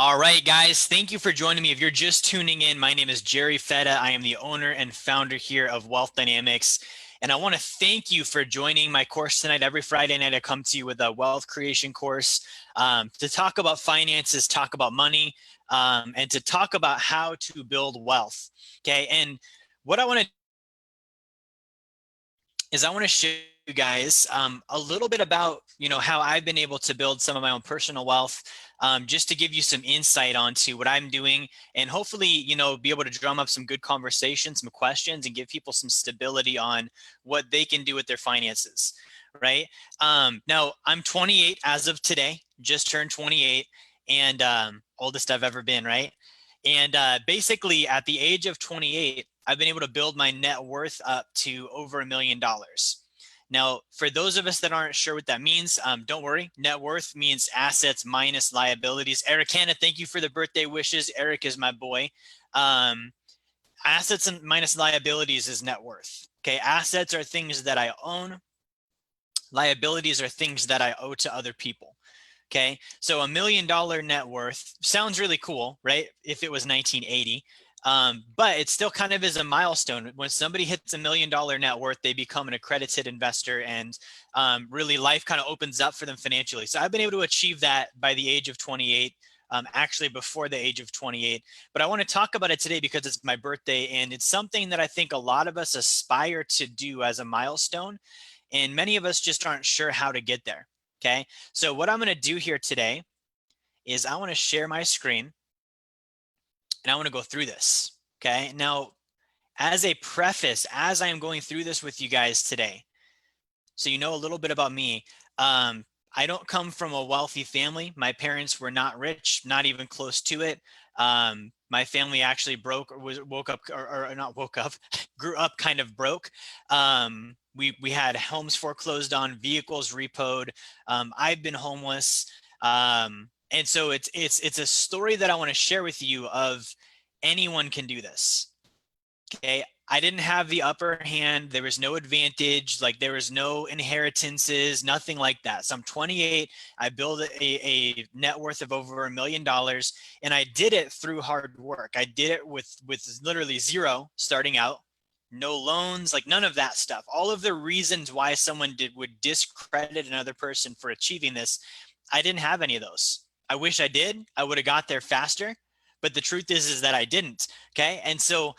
All right, guys, thank you for joining me. If you're just tuning in, my name is Jerry Fetta. I am the owner and founder here of Wealth Dynamics. And I want to thank you for joining my course tonight. Every Friday night, I come to you with a wealth creation course to talk about finances, talk about money, and to talk about how to build wealth. Okay. And what I want to is I want to show you guys a little bit about how I've been able to build some of my own personal wealth, just to give you some insight onto what I'm doing, and hopefully be able to drum up some good conversations, some questions, and give people some stability on what they can do with their finances. Right now, I'm 28 as of today, just turned 28, and oldest I've ever been. Right, and basically at the age of 28, I've been able to build my net worth up to over $1 million. Now, for those of us that aren't sure what that means, don't worry. Net worth means assets minus liabilities. Eric Hanna, thank you for the birthday wishes. Eric is my boy. Assets and minus liabilities is net worth. Okay, assets are things that I own. Liabilities are things that I owe to other people. Okay, so $1 million net worth sounds really cool, right? If it was 1980. But it still kind of is a milestone. When somebody hits $1 million net worth, they become an accredited investor, and really life kind of opens up for them financially. So I've been able to achieve that by the age of 28, actually before the age of 28. But I want to talk about it today because it's my birthday, and it's something that I think a lot of us aspire to do as a milestone, and many of us just aren't sure how to get there. Okay, so what I'm going to do here today is I want to share my screen, and I want to go through this. Okay, now as a preface, as I am going through this with you guys today, so you know a little bit about me, I don't come from a wealthy family. My parents were not rich, not even close to it. My family actually woke up, or not woke up, grew up kind of broke. We had homes foreclosed on, vehicles repoed. I've been homeless. And so it's a story that I want to share with you of anyone can do this. Okay, I didn't have the upper hand. There was no advantage. Like, there was no inheritances, nothing like that. So I'm 28. I built a net worth of over $1 million, and I did it through hard work. I did it with literally zero starting out, no loans, like none of that stuff. All of the reasons why someone would discredit another person for achieving this, I didn't have any of those. I wish I did. I would have got there faster, but the truth is that I didn't. Okay, and so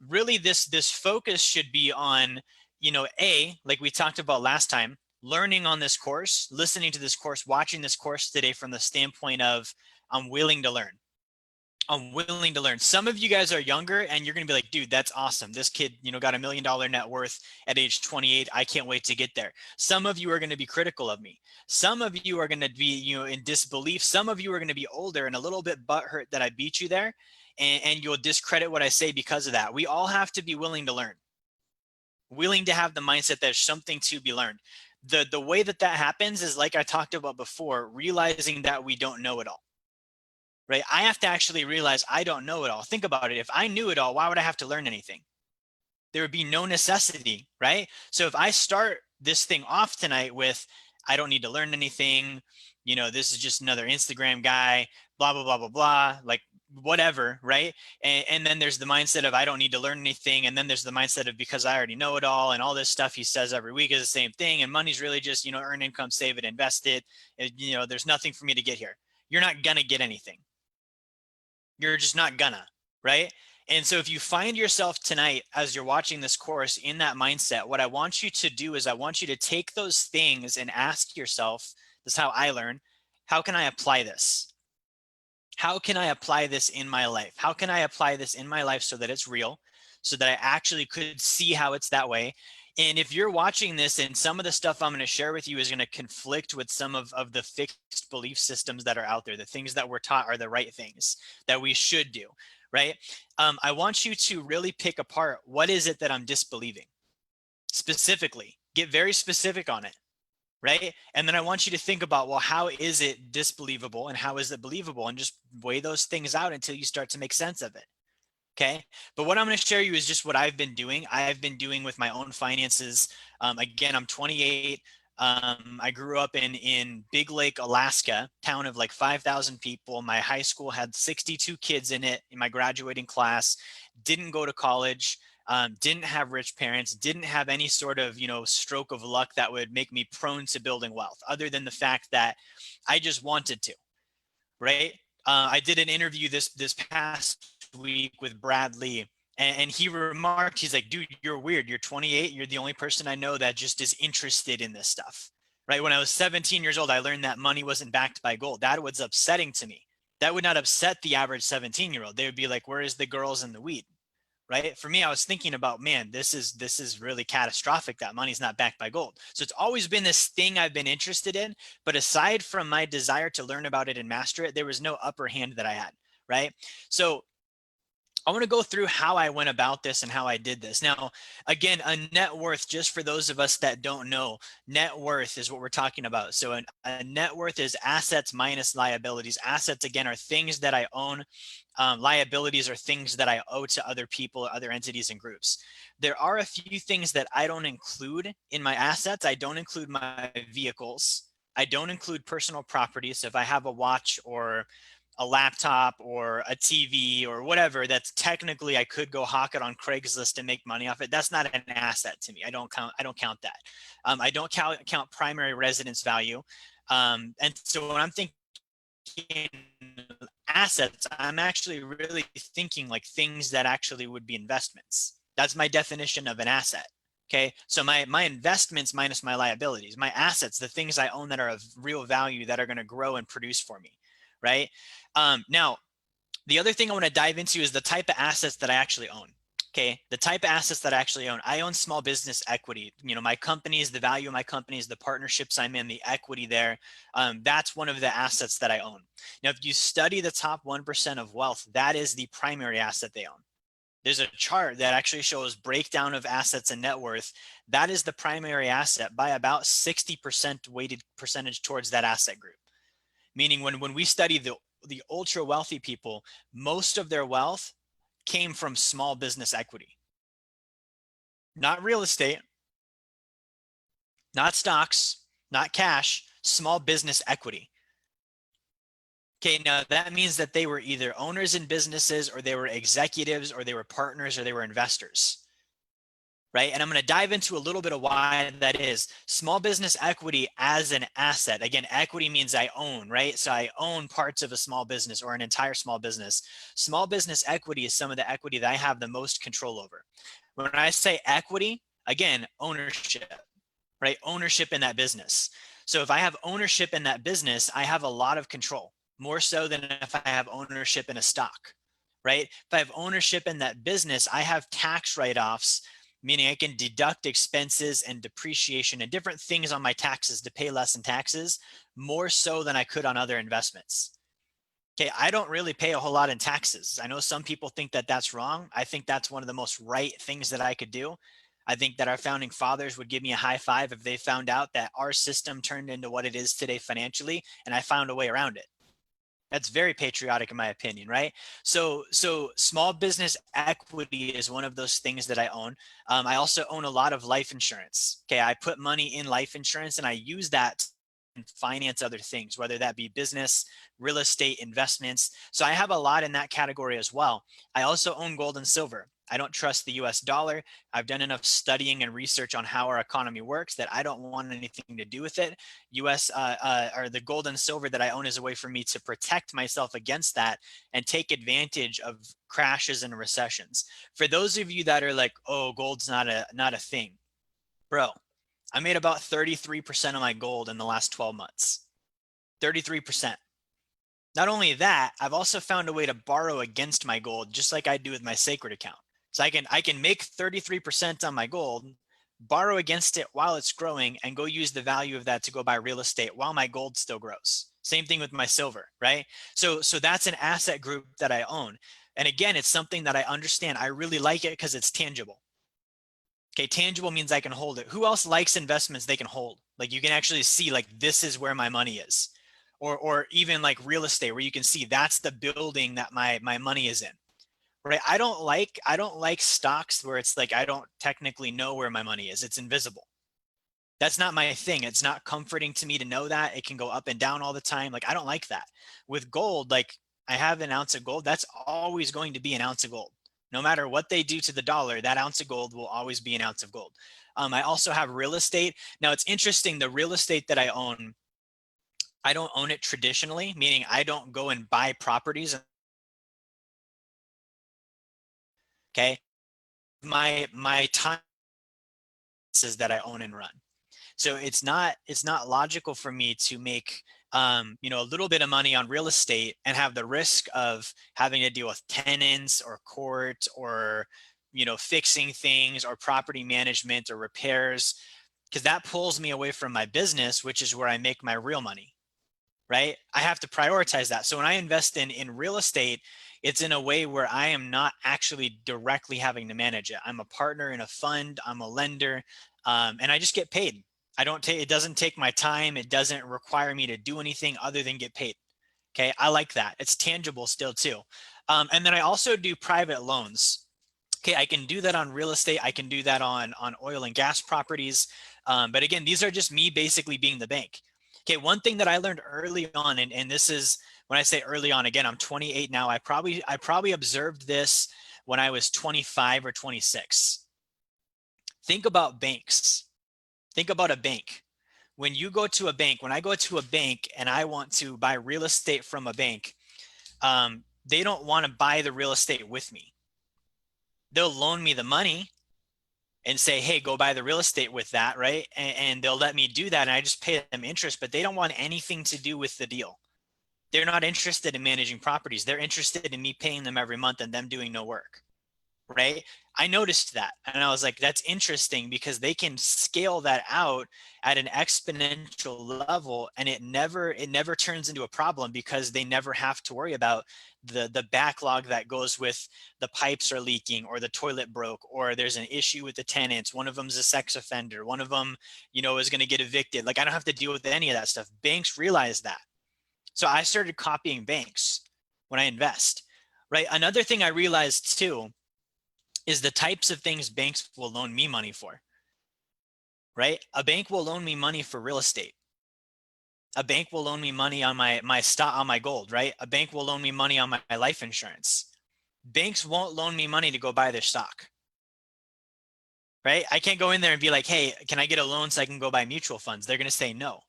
really this focus should be on, like we talked about last time, learning on this course, listening to this course, watching this course today from the standpoint of I'm willing to learn. I'm willing to learn. Some of you guys are younger and you're going to be like, dude, that's awesome. This kid, got $1 million net worth at age 28. I can't wait to get there. Some of you are going to be critical of me. Some of you are going to be, in disbelief. Some of you are going to be older and a little bit butthurt that I beat you there. And you'll discredit what I say because of that. We all have to be willing to learn, willing to have the mindset that there's something to be learned. The way that happens is, like I talked about before, realizing that we don't know it all. Right? I have to actually realize I don't know it all. Think about it. If I knew it all, why would I have to learn anything? There would be no necessity, right? So if I start this thing off tonight with, I don't need to learn anything, this is just another Instagram guy, blah, blah, blah, blah, blah, like whatever, right? And then there's the mindset of I don't need to learn anything. And then there's the mindset of because I already know it all, and all this stuff he says every week is the same thing. And money's really just, earn income, save it, invest it. There's nothing for me to get here. You're not going to get anything. You're just not gonna, right? And so if you find yourself tonight as you're watching this course in that mindset, what I want you to do is I want you to take those things and ask yourself, this is how I learn, how can I apply this? How can I apply this in my life? How can I apply this in my life so that it's real, so that I actually could see how it's that way? And if you're watching this and some of the stuff I'm going to share with you is going to conflict with some of the fixed belief systems that are out there, the things that we're taught are the right things that we should do, right? I want you to really pick apart, what is it that I'm disbelieving? Specifically, get very specific on it, right? And then I want you to think about, well, how is it disbelievable and how is it believable? And just weigh those things out until you start to make sense of it. Okay. But what I'm going to share you is just what I've been doing. I've been doing with my own finances. Again, I'm 28. I grew up in Big Lake, Alaska, town of like 5,000 people. My high school had 62 kids in it in my graduating class. Didn't go to college. Didn't have rich parents, didn't have any sort of, stroke of luck that would make me prone to building wealth, other than the fact that I just wanted to, right? I did an interview this past week with Bradley, and he remarked, he's like, dude, you're weird. You're 28. You're the only person I know that just is interested in this stuff, right? When I was 17 years old, I learned that money wasn't backed by gold. That was upsetting to me. That would not upset the average 17-year-old. They would be like, where is the girls in the weed? Right? For me, I was thinking about, man, this is really catastrophic that money's not backed by gold. So it's always been this thing I've been interested in, but aside from my desire to learn about it and master it, there was no upper hand that I had, right? So I want to go through how I went about this and how I did this. Now, again, a net worth, just for those of us that don't know, net worth is what we're talking about. So a net worth is assets minus liabilities. Assets, again, are things that I own. Liabilities are things that I owe to other people, other entities and groups. There are a few things that I don't include in my assets. I don't include my vehicles. I don't include personal property. So if I have a watch or a laptop or a TV or whatever, that's technically I could go hawk it on Craigslist and make money off it. That's not an asset to me. I don't count that. I don't count primary residence value. And so when I'm thinking assets, I'm actually really thinking like things that actually would be investments. That's my definition of an asset. Okay, so my investments minus my liabilities, my assets, the things I own that are of real value that are going to grow and produce for me, right? Now, the other thing I want to dive into is the type of assets that I actually own. Okay, the type of assets that I actually own. I own small business equity. My companies, the value of my companies, the partnerships I'm in, the equity there. That's one of the assets that I own. Now, if you study the top 1% of wealth, that is the primary asset they own. There's a chart that actually shows breakdown of assets and net worth. That is the primary asset by about 60% weighted percentage towards that asset group. Meaning when we study the ultra wealthy people, most of their wealth came from small business equity. Not real estate, not stocks, not cash, small business equity. Okay, now that means that they were either owners in businesses or they were executives or they were partners or they were investors. Right? And I'm going to dive into a little bit of why that is. Small business equity as an asset. Again, equity means I own, right? So I own parts of a small business or an entire small business. Small business equity is some of the equity that I have the most control over. When I say equity, again, ownership, right? Ownership in that business. So if I have ownership in that business, I have a lot of control, more so than if I have ownership in a stock, right? If I have ownership in that business, I have tax write-offs, meaning I can deduct expenses and depreciation and different things on my taxes to pay less in taxes, more so than I could on other investments. Okay, I don't really pay a whole lot in taxes. I know some people think that that's wrong. I think that's one of the most right things that I could do. I think that our founding fathers would give me a high five if they found out that our system turned into what it is today financially, and I found a way around it. That's very patriotic in my opinion, right? So small business equity is one of those things that I own. I also own a lot of life insurance. Okay, I put money in life insurance and I use that to finance other things, whether that be business, real estate, investments. So I have a lot in that category as well. I also own gold and silver. I don't trust the US dollar. I've done enough studying and research on how our economy works that I don't want anything to do with it. US or the gold and silver that I own is a way for me to protect myself against that and take advantage of crashes and recessions. For those of you that are like, oh, gold's not a thing, bro, I made about 33% of my gold in the last 12 months. 33%. Not only that, I've also found a way to borrow against my gold, just like I do with my sacred account. So I can make 33% on my gold, borrow against it while it's growing, and go use the value of that to go buy real estate while my gold still grows. Same thing with my silver, right? So that's an asset group that I own. And again, it's something that I understand. I really like it because it's tangible. Okay, tangible means I can hold it. Who else likes investments they can hold? Like you can actually see like this is where my money is. Or even like real estate where you can see that's the building that my money is in. Right? I don't like stocks where it's like I don't technically know where my money is. It's invisible. That's not my thing. It's not comforting to me to know that it can go up and down all the time. Like, I don't like that. With gold, like, I have an ounce of gold. That's always going to be an ounce of gold. No matter what they do to the dollar, that ounce of gold will always be an ounce of gold. I also have real estate. Now, it's interesting. The real estate that I own, I don't own it traditionally, meaning I don't go and buy properties. Okay. My time is that I own and run. So it's not logical for me to make a little bit of money on real estate and have the risk of having to deal with tenants or court or fixing things or property management or repairs, because that pulls me away from my business, which is where I make my real money. Right? I have to prioritize that. So when I invest in real estate, it's in a way where I am not actually directly having to manage it. I'm a partner in a fund, I'm a lender, and I just get paid. I don't take, it doesn't take my time. It doesn't require me to do anything other than get paid. Okay. I like that. It's tangible still too. And then I also do private loans. Okay. I can do that on real estate. I can do that on oil and gas properties. But again, these are just me basically being the bank. Okay, one thing that I learned early on, and this is when I say early on, again, I'm 28 now. I probably observed this when I was 25 or 26. Think about banks. Think about a bank. When you go to a bank, when I go to a bank and I want to buy real estate from a bank, they don't want to buy the real estate with me. They'll loan me the money and say, hey, go buy the real estate with that, right? And they'll let me do that, and I just pay them interest, but they don't want anything to do with the deal. They're not interested in managing properties. They're interested in me paying them every month and them doing no work, right? I noticed that, and I was like, that's interesting, because they can scale that out at an exponential level, and it never turns into a problem, because they never have to worry about the backlog that goes with the pipes are leaking, or the toilet broke, or there's an issue with the tenants. One of them's a sex offender. One of them, is going to get evicted. Like, I don't have to deal with any of that stuff. Banks realize that. So I started copying banks when I invest, right? Another thing I realized too is the types of things banks will loan me money for, right? A bank will loan me money for real estate. A bank will loan me money on my stock, on my gold, right? A bank will loan me money on my life insurance. Banks won't loan me money to go buy their stock, right? I can't go in there and be like, hey, can I get a loan so I can go buy mutual funds? They're going to say no.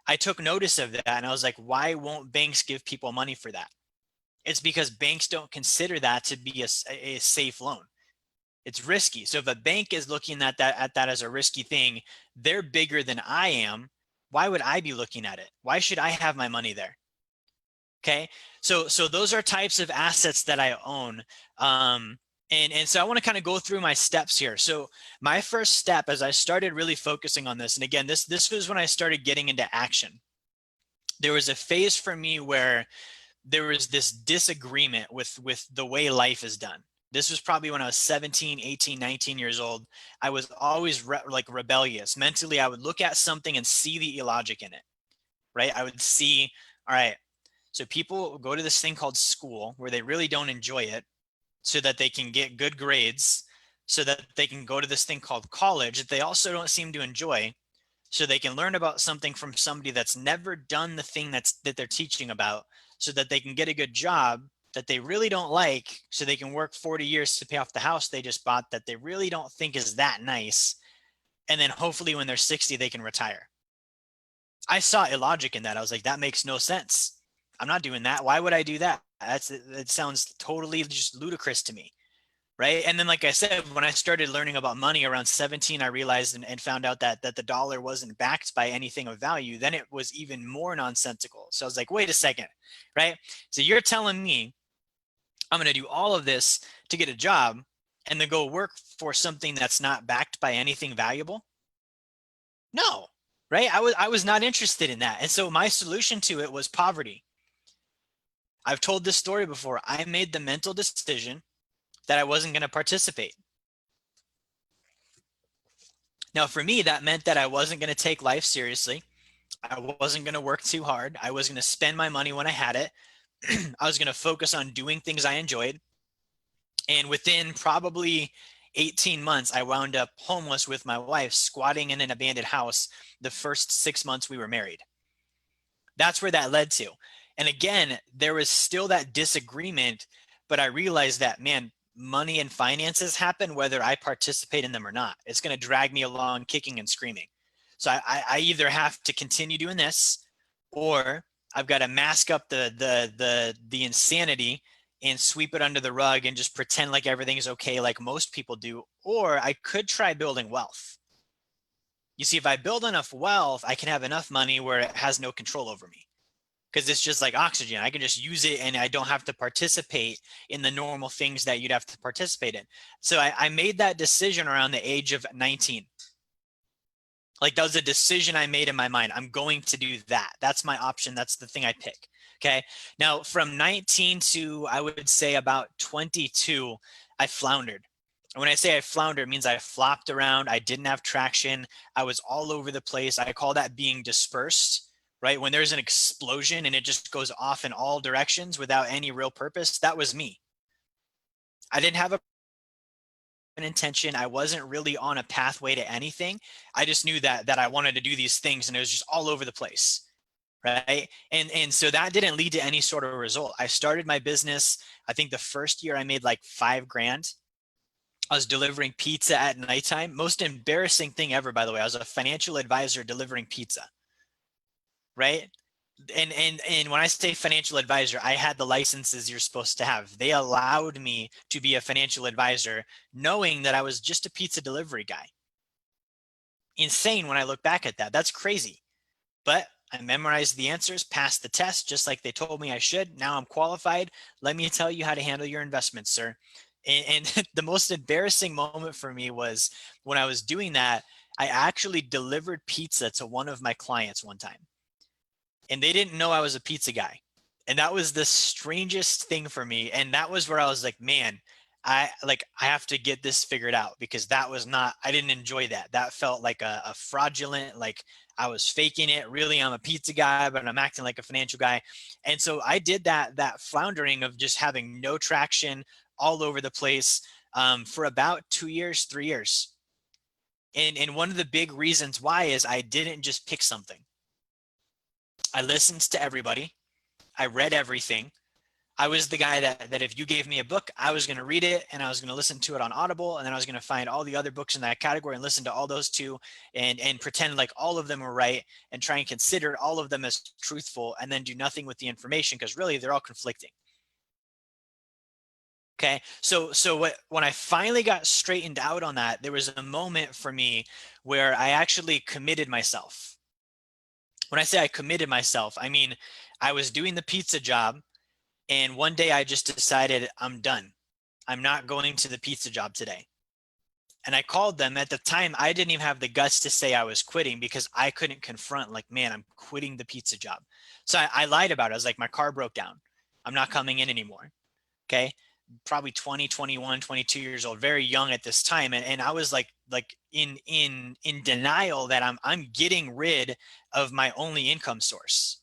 I took notice of that, and I was like, why won't banks give people money for that? It's because banks don't consider that to be a safe loan. It's risky. So if a bank is looking at that as a risky thing, they're bigger than I am. Why would I be looking at it? Why should I have my money there? Okay. So those are types of assets that I own. And so I want to kind of go through my steps here. So my first step, as I started really focusing on this, and again, this was when I started getting into action. There was a phase for me where there was this disagreement with the way life is done. This was probably when I was 17, 18, 19 years old. I was always rebellious. Mentally, I would look at something and see the illogic in it, right? I would see, all right, so people go to this thing called school where they really don't enjoy it so that they can get good grades, so that they can go to this thing called college that they also don't seem to enjoy, so they can learn about something from somebody that's never done the thing that they're teaching about, so that they can get a good job that they really don't like, so they can work 40 years to pay off the house they just bought that they really don't think is that nice. And then hopefully when they're 60, they can retire. I saw illogic in that. I was like, that makes no sense. I'm not doing that. Why would I do that? It sounds totally just ludicrous to me. Right. And then, like I said, when I started learning about money around 17, I realized and found out that the dollar wasn't backed by anything of value. Then it was even more nonsensical. So I was like, wait a second. Right. So you're telling me I'm going to do all of this to get a job and then go work for something that's not backed by anything valuable? No. Right. I was not interested in that. And so my solution to it was poverty. I've told this story before. I made the mental decision that I wasn't going to participate. Now, for me, that meant that I wasn't going to take life seriously. I wasn't going to work too hard. I was going to spend my money when I had it. I was going to focus on doing things I enjoyed. And within probably 18 months, I wound up homeless with my wife, squatting in an abandoned house the first 6 months we were married. That's where that led to. And again, there was still that disagreement, but I realized that, man, money and finances happen whether I participate in them or not. It's going to drag me along kicking and screaming. So I either have to continue doing this, or I've got to mask up the insanity and sweep it under the rug and just pretend like everything's okay like most people do. Or I could try building wealth. You see, if I build enough wealth, I can have enough money where it has no control over me, because it's just like oxygen. I can just use it and I don't have to participate in the normal things that you'd have to participate in. So I made that decision around the age of 19. Like, that was a decision I made in my mind. I'm going to do that. That's my option. That's the thing I pick. Okay. Now, from 19 to, I would say, about 22, I floundered. And when I say I floundered, it means I flopped around. I didn't have traction. I was all over the place. I call that being dispersed, right? When there's an explosion and it just goes off in all directions without any real purpose, that was me. I didn't have an intention. I wasn't really on a pathway to anything. I just knew that I wanted to do these things, and it was just all over the place, right? And so that didn't lead to any sort of result. I started my business. I think the first year I made like $5,000. I was delivering pizza at nighttime. Most embarrassing thing ever, by the way. I was a financial advisor delivering pizza, right? And when I say financial advisor, I had the licenses you're supposed to have. They allowed me to be a financial advisor, knowing that I was just a pizza delivery guy. Insane when I look back at that. That's crazy. But I memorized the answers, passed the test, just like they told me I should. Now I'm qualified. Let me tell you how to handle your investments, sir. And the most embarrassing moment for me was when I was doing that, I actually delivered pizza to one of my clients one time, and they didn't know I was a pizza guy. And that was the strangest thing for me. And that was where I was like, man, I have to get this figured out, because that was not, I didn't enjoy that. That felt like a fraudulent, like I was faking it. Really, I'm a pizza guy, but I'm acting like a financial guy. And so I did that floundering of just having no traction, all over the place, for about 2 years, 3 years. And one of the big reasons why is I didn't just pick something. I listened to everybody. I read everything. I was the guy that if you gave me a book, I was going to read it, and I was going to listen to it on Audible, and then I was going to find all the other books in that category and listen to all those too, and pretend like all of them were right, and try and consider all of them as truthful, and then do nothing with the information, because really they're all conflicting. Okay, so when I finally got straightened out on that, there was a moment for me where I actually committed myself. When I say I committed myself, I mean I was doing the pizza job, and one day I just decided I'm done. I'm not going to the pizza job today. And I called them. At the time, I didn't even have the guts to say I was quitting, because I couldn't confront, like, man, I'm quitting the pizza job. So I lied about it. I was like, my car broke down. I'm not coming in anymore. Okay. Probably 20, 21, 22 years old, very young at this time. And I was like in denial that I'm getting rid of my only income source.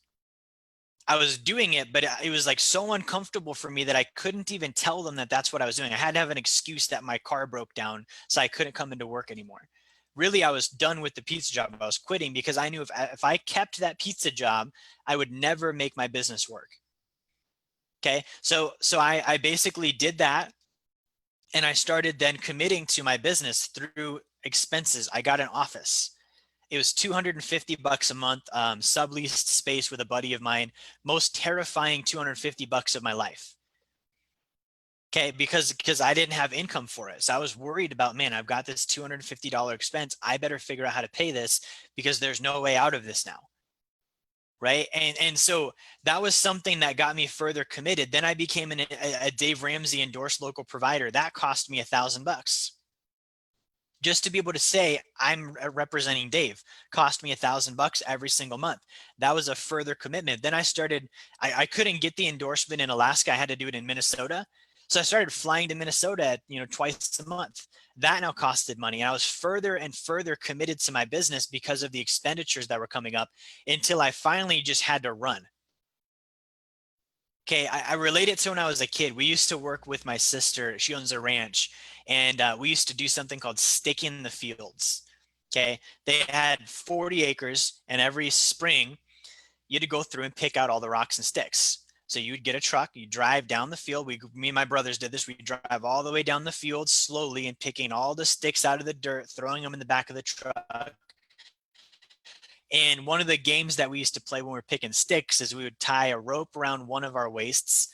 I was doing it, but it was like so uncomfortable for me that I couldn't even tell them that that's what I was doing. I had to have an excuse that my car broke down, so I couldn't come into work anymore. Really, I was done with the pizza job. I was quitting, because I knew if I kept that pizza job, I would never make my business work. Okay, so I basically did that, and I started then committing to my business through expenses. I got an office. It was $250 a month, subleased space with a buddy of mine. Most terrifying $250 of my life. Okay, because I didn't have income for it. So I was worried about, man, I've got this $250 expense. I better figure out how to pay this, because there's no way out of this now. Right. And so that was something that got me further committed. Then I became a Dave Ramsey endorsed local provider. That cost me $1,000. Just to be able to say I'm representing Dave cost me $1,000 every single month. That was a further commitment. Then I started, I couldn't get the endorsement in Alaska. I had to do it in Minnesota. So I started flying to Minnesota, twice a month. That now costed money. And I was further and further committed to my business because of the expenditures that were coming up, until I finally just had to run. Okay, I relate it to when I was a kid. We used to work with my sister. She owns a ranch, and we used to do something called sticking the fields. Okay, they had 40 acres, and every spring you had to go through and pick out all the rocks and sticks. So you'd get a truck, you drive down the field. Me and my brothers did this. We drive all the way down the field slowly and picking all the sticks out of the dirt, throwing them in the back of the truck. And one of the games that we used to play when we were picking sticks is we would tie a rope around one of our waists.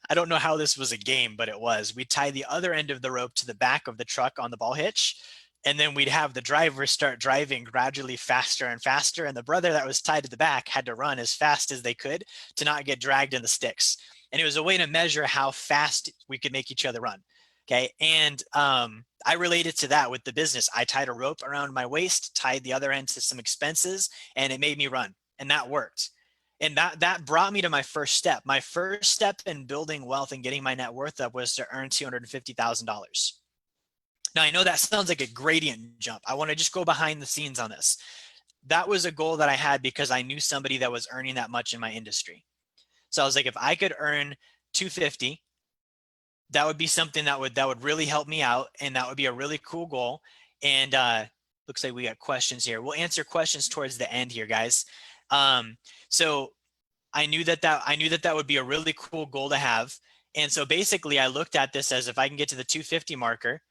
I don't know how this was a game, but it was. We'd tie the other end of the rope to the back of the truck on the ball hitch, and then we'd have the driver start driving gradually faster and faster, and the brother that was tied to the back had to run as fast as they could to not get dragged in the sticks. And it was a way to measure how fast we could make each other run. Okay, and I related to that with the business. I tied a rope around my waist, tied the other end to some expenses, and it made me run, and that worked. And that brought me to my first step. My first step in building wealth and getting my net worth up was to earn $250,000. Now, I know that sounds like a gradient jump. I want to just go behind the scenes on this. That was a goal that I had because I knew somebody that was earning that much in my industry. So I was like, if I could earn 250, that would be something that would really help me out, and that would be a really cool goal. And looks like we got questions here. We'll answer questions towards the end here, guys. So I knew that would be a really cool goal to have. And so basically I looked at this as if I can get to the 250 marker,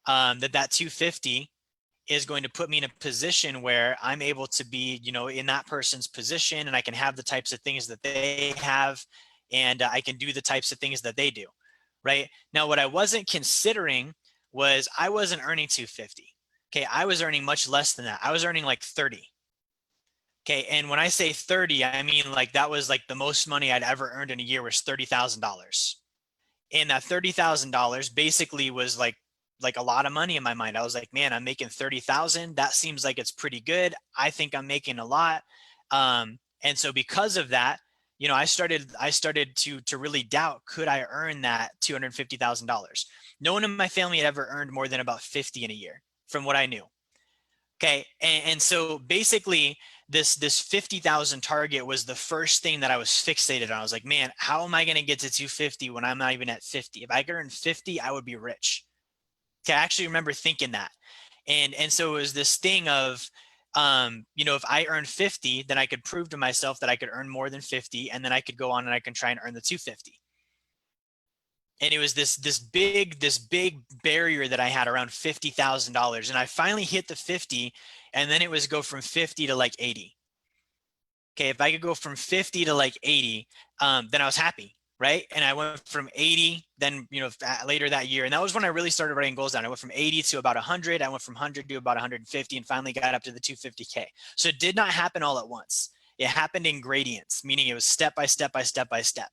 that 250 is going to put me in a position where I'm able to be, in that person's position, and I can have the types of things that they have, and I can do the types of things that they do. Right now, what I wasn't considering was I wasn't earning 250. Okay, I was earning much less than that. I was earning like 30. Okay, and when I say 30, I mean like that was like the most money I'd ever earned in a year was $30,000. And that $30,000 basically was like a lot of money in my mind. I was like, man, I'm making 30,000. That seems like it's pretty good. I think I'm making a lot. And so because of that, I started to really doubt, could I earn that $250,000? No one in my family had ever earned more than about 50 in a year from what I knew. Okay, and so basically this 50,000 target was the first thing that I was fixated on. I was like, man, how am I going to get to 250 when I'm not even at 50? If I could earn 50, I would be rich. Okay, I actually remember thinking that. And so it was this thing of, if I earned 50, then I could prove to myself that I could earn more than 50, and then I could go on and I can try and earn the 250. And it was this big barrier that I had around $50,000, and I finally hit the 50, and then it was go from 50 to like 80. Okay, if I could go from 50 to like 80, then I was happy, right? And I went from 80, then later that year, and that was when I really started writing goals down. I went from 80 to about 100. I went from 100 to about 150, and finally got up to the 250K. So it did not happen all at once. It happened in gradients, meaning it was step by step by step by step.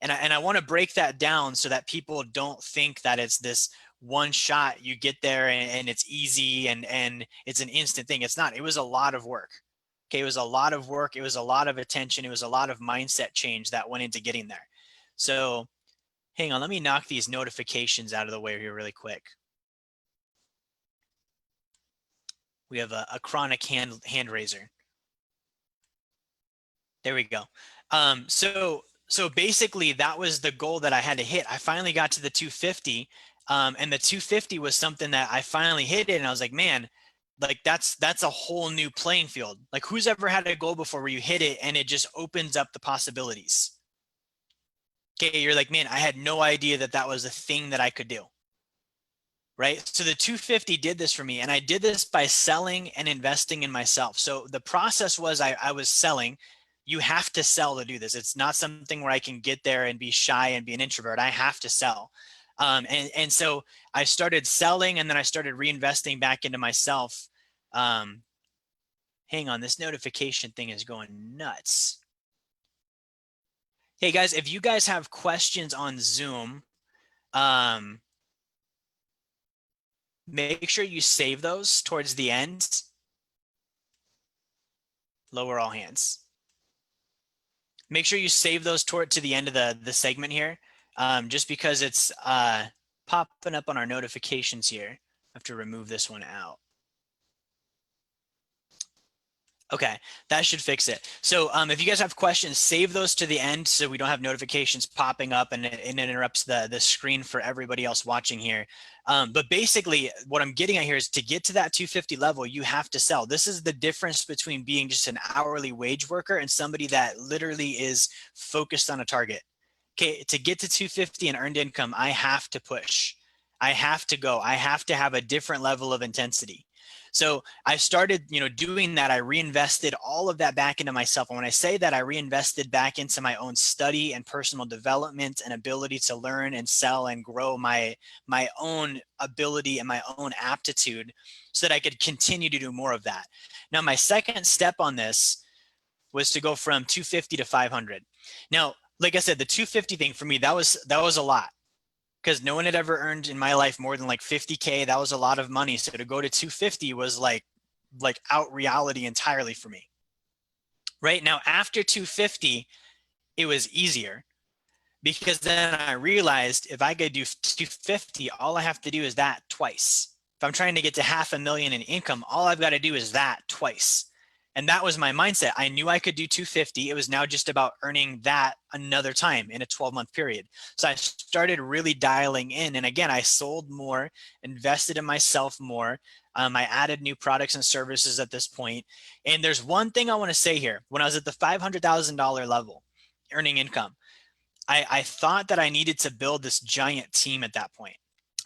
And I want to break that down so that people don't think that it's this one shot, you get there and it's easy and it's an instant thing. It's not. It was a lot of work. Okay, it was a lot of work. It was a lot of attention. It was a lot of mindset change that went into getting there. So hang on, let me knock these notifications out of the way here really quick. We have a chronic hand raiser. There we go. So basically that was the goal that I had to hit. I finally got to the 250, and the 250 was something that I finally hit it, and I was like, man, like that's a whole new playing field. Like, who's ever had a goal before where you hit it and it just opens up the possibilities? Okay, you're like, man, I had no idea that that was a thing that I could do. Right? So the 250 did this for me, and I did this by selling and investing in myself. So the process was I was selling. You have to sell to do this. It's not something where I can get there and be shy and be an introvert. I have to sell. And so I started selling, and then I started reinvesting back into myself. Hang on, this notification thing is going nuts. Hey guys, if you guys have questions on Zoom, make sure you save those towards the end. Lower all hands. Make sure you save those to the end of the segment here, just because it's popping up on our notifications here. I have to remove this one out. Okay, that should fix it. So if you guys have questions, save those to the end so we don't have notifications popping up and it interrupts the screen for everybody else watching here. But basically, what I'm getting at here is to get to that 250 level, you have to sell. This is the difference between being just an hourly wage worker and somebody that literally is focused on a target. Okay, to get to 250 and earned income, I have to push. I have to go. I have to have a different level of intensity. So I started, doing that. I reinvested all of that back into myself. And when I say that, I reinvested back into my own study and personal development and ability to learn and sell and grow my own ability and my own aptitude so that I could continue to do more of that. Now, my second step on this was to go from 250 to 500. Now, like I said, the 250 thing for me, that was a lot because no one had ever earned in my life more than like 50K. That was a lot of money. So to go to 250 was like out reality entirely for me. Right now, after 250, it was easier because then I realized if I could do 250, all I have to do is that twice. If I'm trying to get to $500,000 in income, all I've got to do is that twice. And that was my mindset. I knew I could do 250. It was now just about earning that another time in a 12-month period. So I started really dialing in. And again, I sold more, invested in myself more. I added new products and services at this point. And there's one thing I want to say here. When I was at the $500,000 level, earning income, I thought that I needed to build this giant team at that point.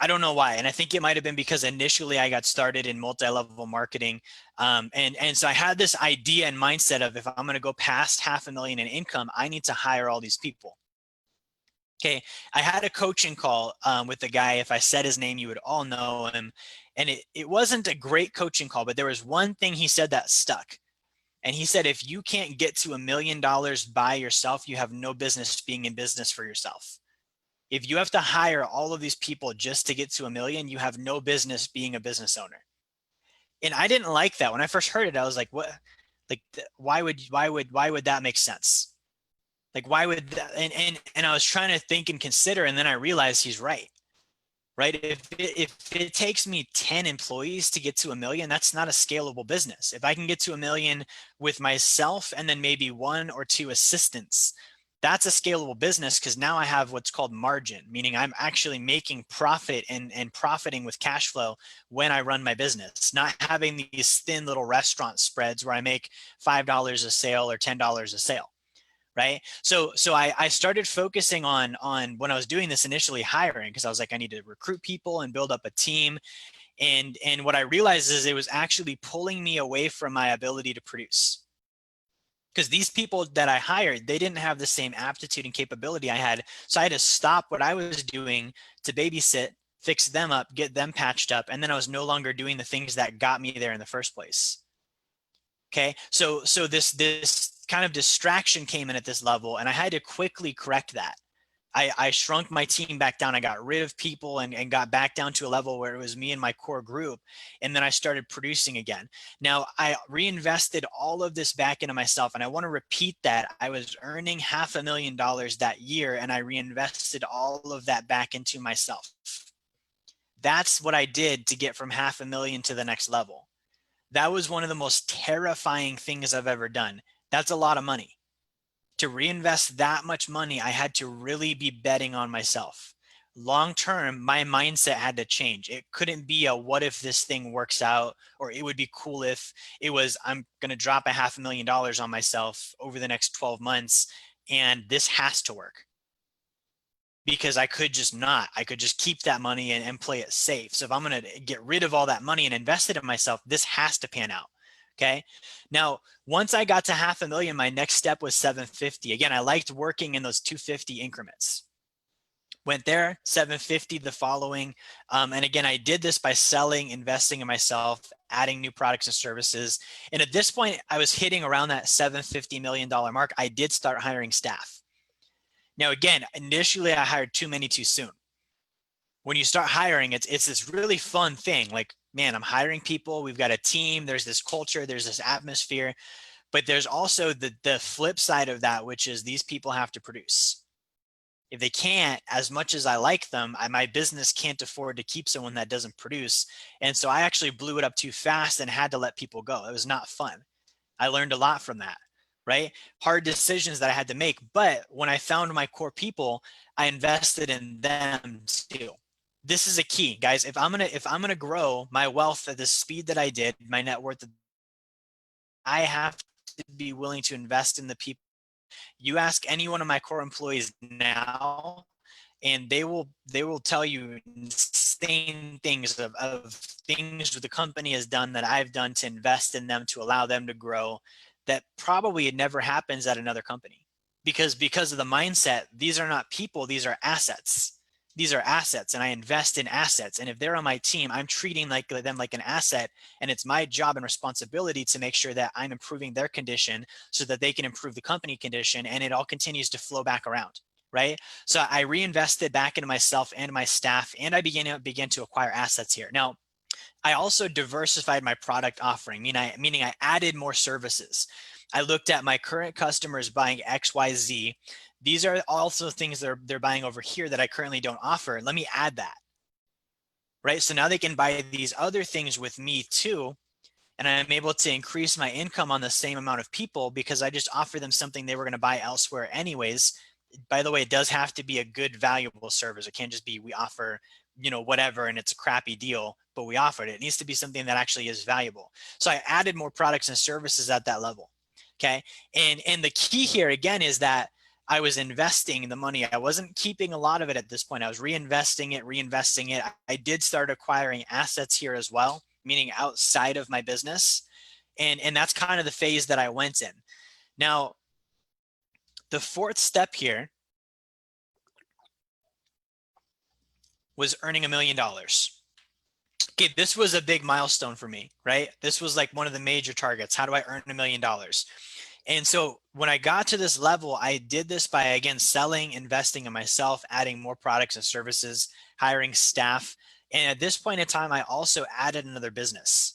I don't know why. And I think it might have been because initially I got started in multi-level marketing. And so I had this idea and mindset of if I'm going to go past $500,000 in income, I need to hire all these people. Okay. I had a coaching call with the guy. If I said his name, you would all know him. And it wasn't a great coaching call, but there was one thing he said that stuck. And he said, if you can't get to $1 million by yourself, you have no business being in business for yourself. If you have to hire all of these people just to get to $1 million, you have no business being a business owner. And I didn't like that. When I first heard it, I was like, what? Like, why would that make sense? Like, why would that? And I was trying to think and consider, and then I realized he's right. Right? If it takes me 10 employees to get to $1 million, that's not a scalable business. If I can get to $1 million with myself and then maybe 1 or 2 assistants, that's a scalable business because now I have what's called margin, meaning I'm actually making profit and profiting with cash flow when I run my business, not having these thin little restaurant spreads where I make $5 a sale or $10 a sale. Right. So I started focusing on when I was doing this initially hiring, because I was like, I need to recruit people and build up a team. And what I realized is it was actually pulling me away from my ability to produce. Because these people that I hired, they didn't have the same aptitude and capability I had. So I had to stop what I was doing to babysit, fix them up, get them patched up. And then I was no longer doing the things that got me there in the first place. Okay. So this kind of distraction came in at this level, and I had to quickly correct that. I shrunk my team back down. I got rid of people and got back down to a level where it was me and my core group. And then I started producing again. Now I reinvested all of this back into myself. And I want to repeat that. I was earning $500,000 that year, and I reinvested all of that back into myself. That's what I did to get from $500,000 to the next level. That was one of the most terrifying things I've ever done. That's a lot of money. To reinvest that much money, I had to really be betting on myself. Long term, my mindset had to change. It couldn't be a what if this thing works out, or it would be cool if. It was, I'm going to drop $500,000 on myself over the next 12 months, and this has to work. Because I could just not. I could just keep that money and play it safe. So if I'm going to get rid of all that money and invest it in myself, this has to pan out. Okay. Now, once I got to $500,000, my next step was 750. Again, I liked working in those 250 increments. Went there, 750 the following. And again, I did this by selling, investing in myself, adding new products and services. And at this point, I was hitting around that $750 million mark. I did start hiring staff. Now, again, initially I hired too many too soon. When you start hiring, it's this really fun thing. Like, man, I'm hiring people. We've got a team. There's this culture. There's this atmosphere. But there's also the flip side of that, which is these people have to produce. If they can't, as much as I like them, my business can't afford to keep someone that doesn't produce. And so I actually blew it up too fast and had to let people go. It was not fun. I learned a lot from that, right? Hard decisions that I had to make. But when I found my core people, I invested in them too. This is a key, guys. If I'm gonna grow my wealth at the speed that I did, my net worth, I have to be willing to invest in the people. You ask any one of my core employees now, and they will tell you insane things of things the company has done that I've done to invest in them to allow them to grow, that probably it never happens at another company, because of the mindset. These are not people, these are assets. These are assets, and I invest in assets, and if they're on my team, I'm treating them like an asset, and it's my job and responsibility to make sure that I'm improving their condition so that they can improve the company condition, and it all continues to flow back around, right? So I reinvested back into myself and my staff, and I began to acquire assets here. Now, I also diversified my product offering, meaning I added more services. I looked at my current customers buying XYZ. These are also things that they're buying over here that I currently don't offer. Let me add that, right? So now they can buy these other things with me too, and I'm able to increase my income on the same amount of people because I just offer them something they were going to buy elsewhere anyways. By the way, it does have to be a good, valuable service. It can't just be we offer, whatever, and it's a crappy deal, but we offered it. It needs to be something that actually is valuable. So I added more products and services at that level. Okay. And the key here again is that I was investing the money. I wasn't keeping a lot of it at this point. I was reinvesting it. I did start acquiring assets here as well, meaning outside of my business. And that's kind of the phase that I went in. Now, the fourth step here was earning $1 million. Okay, this was a big milestone for me, right? This was like one of the major targets. How do I earn $1 million? And so when I got to this level, I did this by, again, selling, investing in myself, adding more products and services, hiring staff. And at this point in time, I also added another business.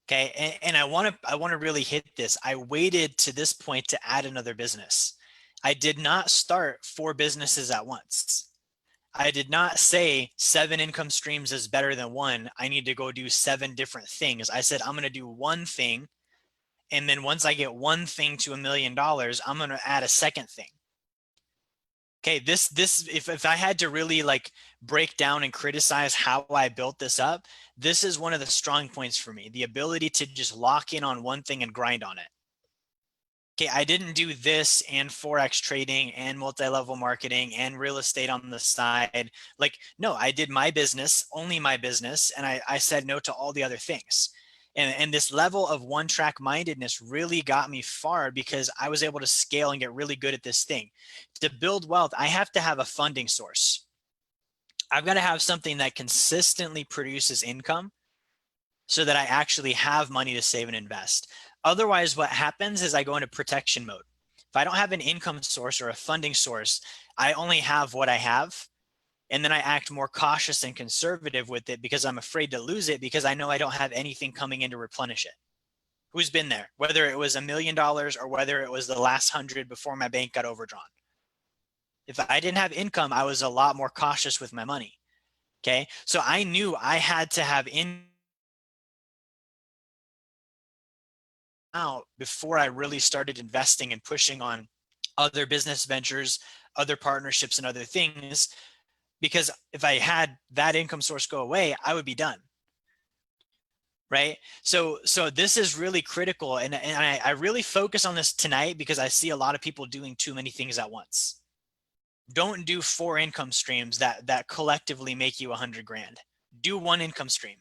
Okay, and I want to really hit this. I waited to this point to add another business. I did not start 4 businesses at once. I did not say 7 income streams is better than 1. I need to go do 7 different things. I said I'm going to do one thing, and then once I get one thing to $1 million, I'm going to add a second thing. Okay, if I had to really like break down and criticize how I built this up, this is one of the strong points for me, the ability to just lock in on one thing and grind on it. Okay, I didn't do this and Forex trading and multi-level marketing and real estate on the side. Like, no, I did my business, only my business, and I said no to all the other things. And this level of one-track mindedness really got me far because I was able to scale and get really good at this thing. To build wealth, I have to have a funding source. I've got to have something that consistently produces income so that I actually have money to save and invest. Otherwise, what happens is I go into protection mode. If I don't have an income source or a funding source, I only have what I have. And then I act more cautious and conservative with it because I'm afraid to lose it because I know I don't have anything coming in to replenish it. Who's been there? Whether it was $1 million or whether it was the last 100 before my bank got overdrawn. If I didn't have income, I was a lot more cautious with my money. Okay. So I knew I had to have income out before I really started investing and pushing on other business ventures, other partnerships, and other things. Because if I had that income source go away, I would be done. Right. So this is really critical. And I really focus on this tonight because I see a lot of people doing too many things at once. Don't do 4 income streams that collectively make you 100 grand. Do one income stream.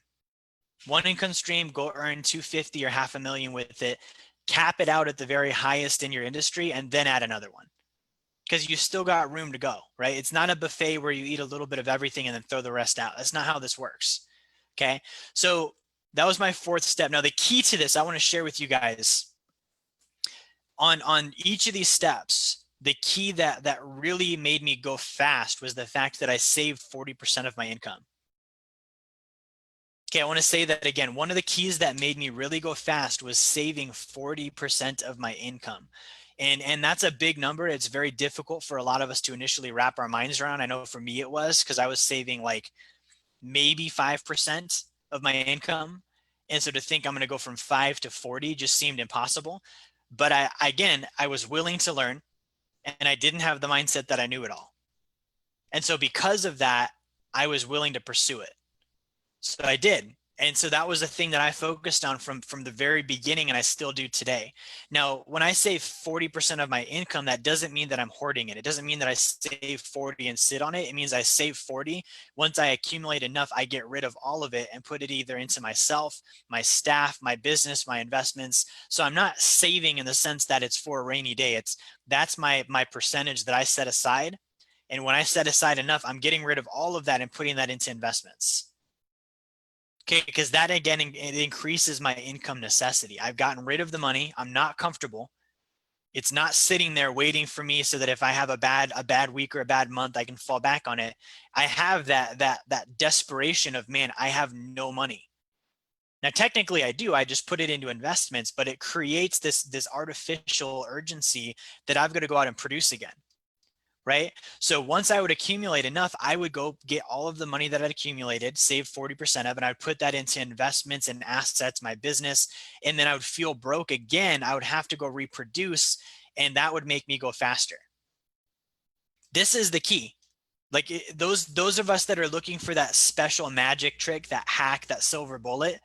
One income stream, go earn 250 or $500,000 with it, cap it out at the very highest in your industry, and then add another one. Because you still got room to go, right? It's not a buffet where you eat a little bit of everything and then throw the rest out. That's not how this works. Okay. So that was my 4th step. Now, the key to this, I want to share with you guys on each of these steps. The key that really made me go fast was the fact that I saved 40% of my income. Okay, I want to say that again. One of the keys that made me really go fast was saving 40% of my income. And that's a big number. It's very difficult for a lot of us to initially wrap our minds around. I know for me it was because I was saving like maybe 5% of my income. And so to think I'm going to go from 5 to 40 just seemed impossible. But I was willing to learn, and I didn't have the mindset that I knew it all. And so because of that, I was willing to pursue it. So I did. And so that was a thing that I focused on from the very beginning, and I still do today. Now, when I save 40% of my income, that doesn't mean that I'm hoarding it. It doesn't mean that I save 40 and sit on it. It means I save 40. Once I accumulate enough, I get rid of all of it and put it either into myself, my staff, my business, my investments. So I'm not saving in the sense that it's for a rainy day. That's my percentage that I set aside. And when I set aside enough, I'm getting rid of all of that and putting that into investments. Okay, because that again, it increases my income necessity. I've gotten rid of the money. I'm not comfortable. It's not sitting there waiting for me so that if I have a bad week or a bad month, I can fall back on it. I have that desperation of, man, I have no money. Now, technically I do, I just put it into investments, but it creates this artificial urgency that I've got to go out and produce again. Right? So once I would accumulate enough, I would go get all of the money that I'd accumulated, save 40% of it, and I'd put that into investments and assets, my business, and then I would feel broke again. I would have to go reproduce, and that would make me go faster. This is the key. Like those of us that are looking for that special magic trick, that hack, that silver bullet,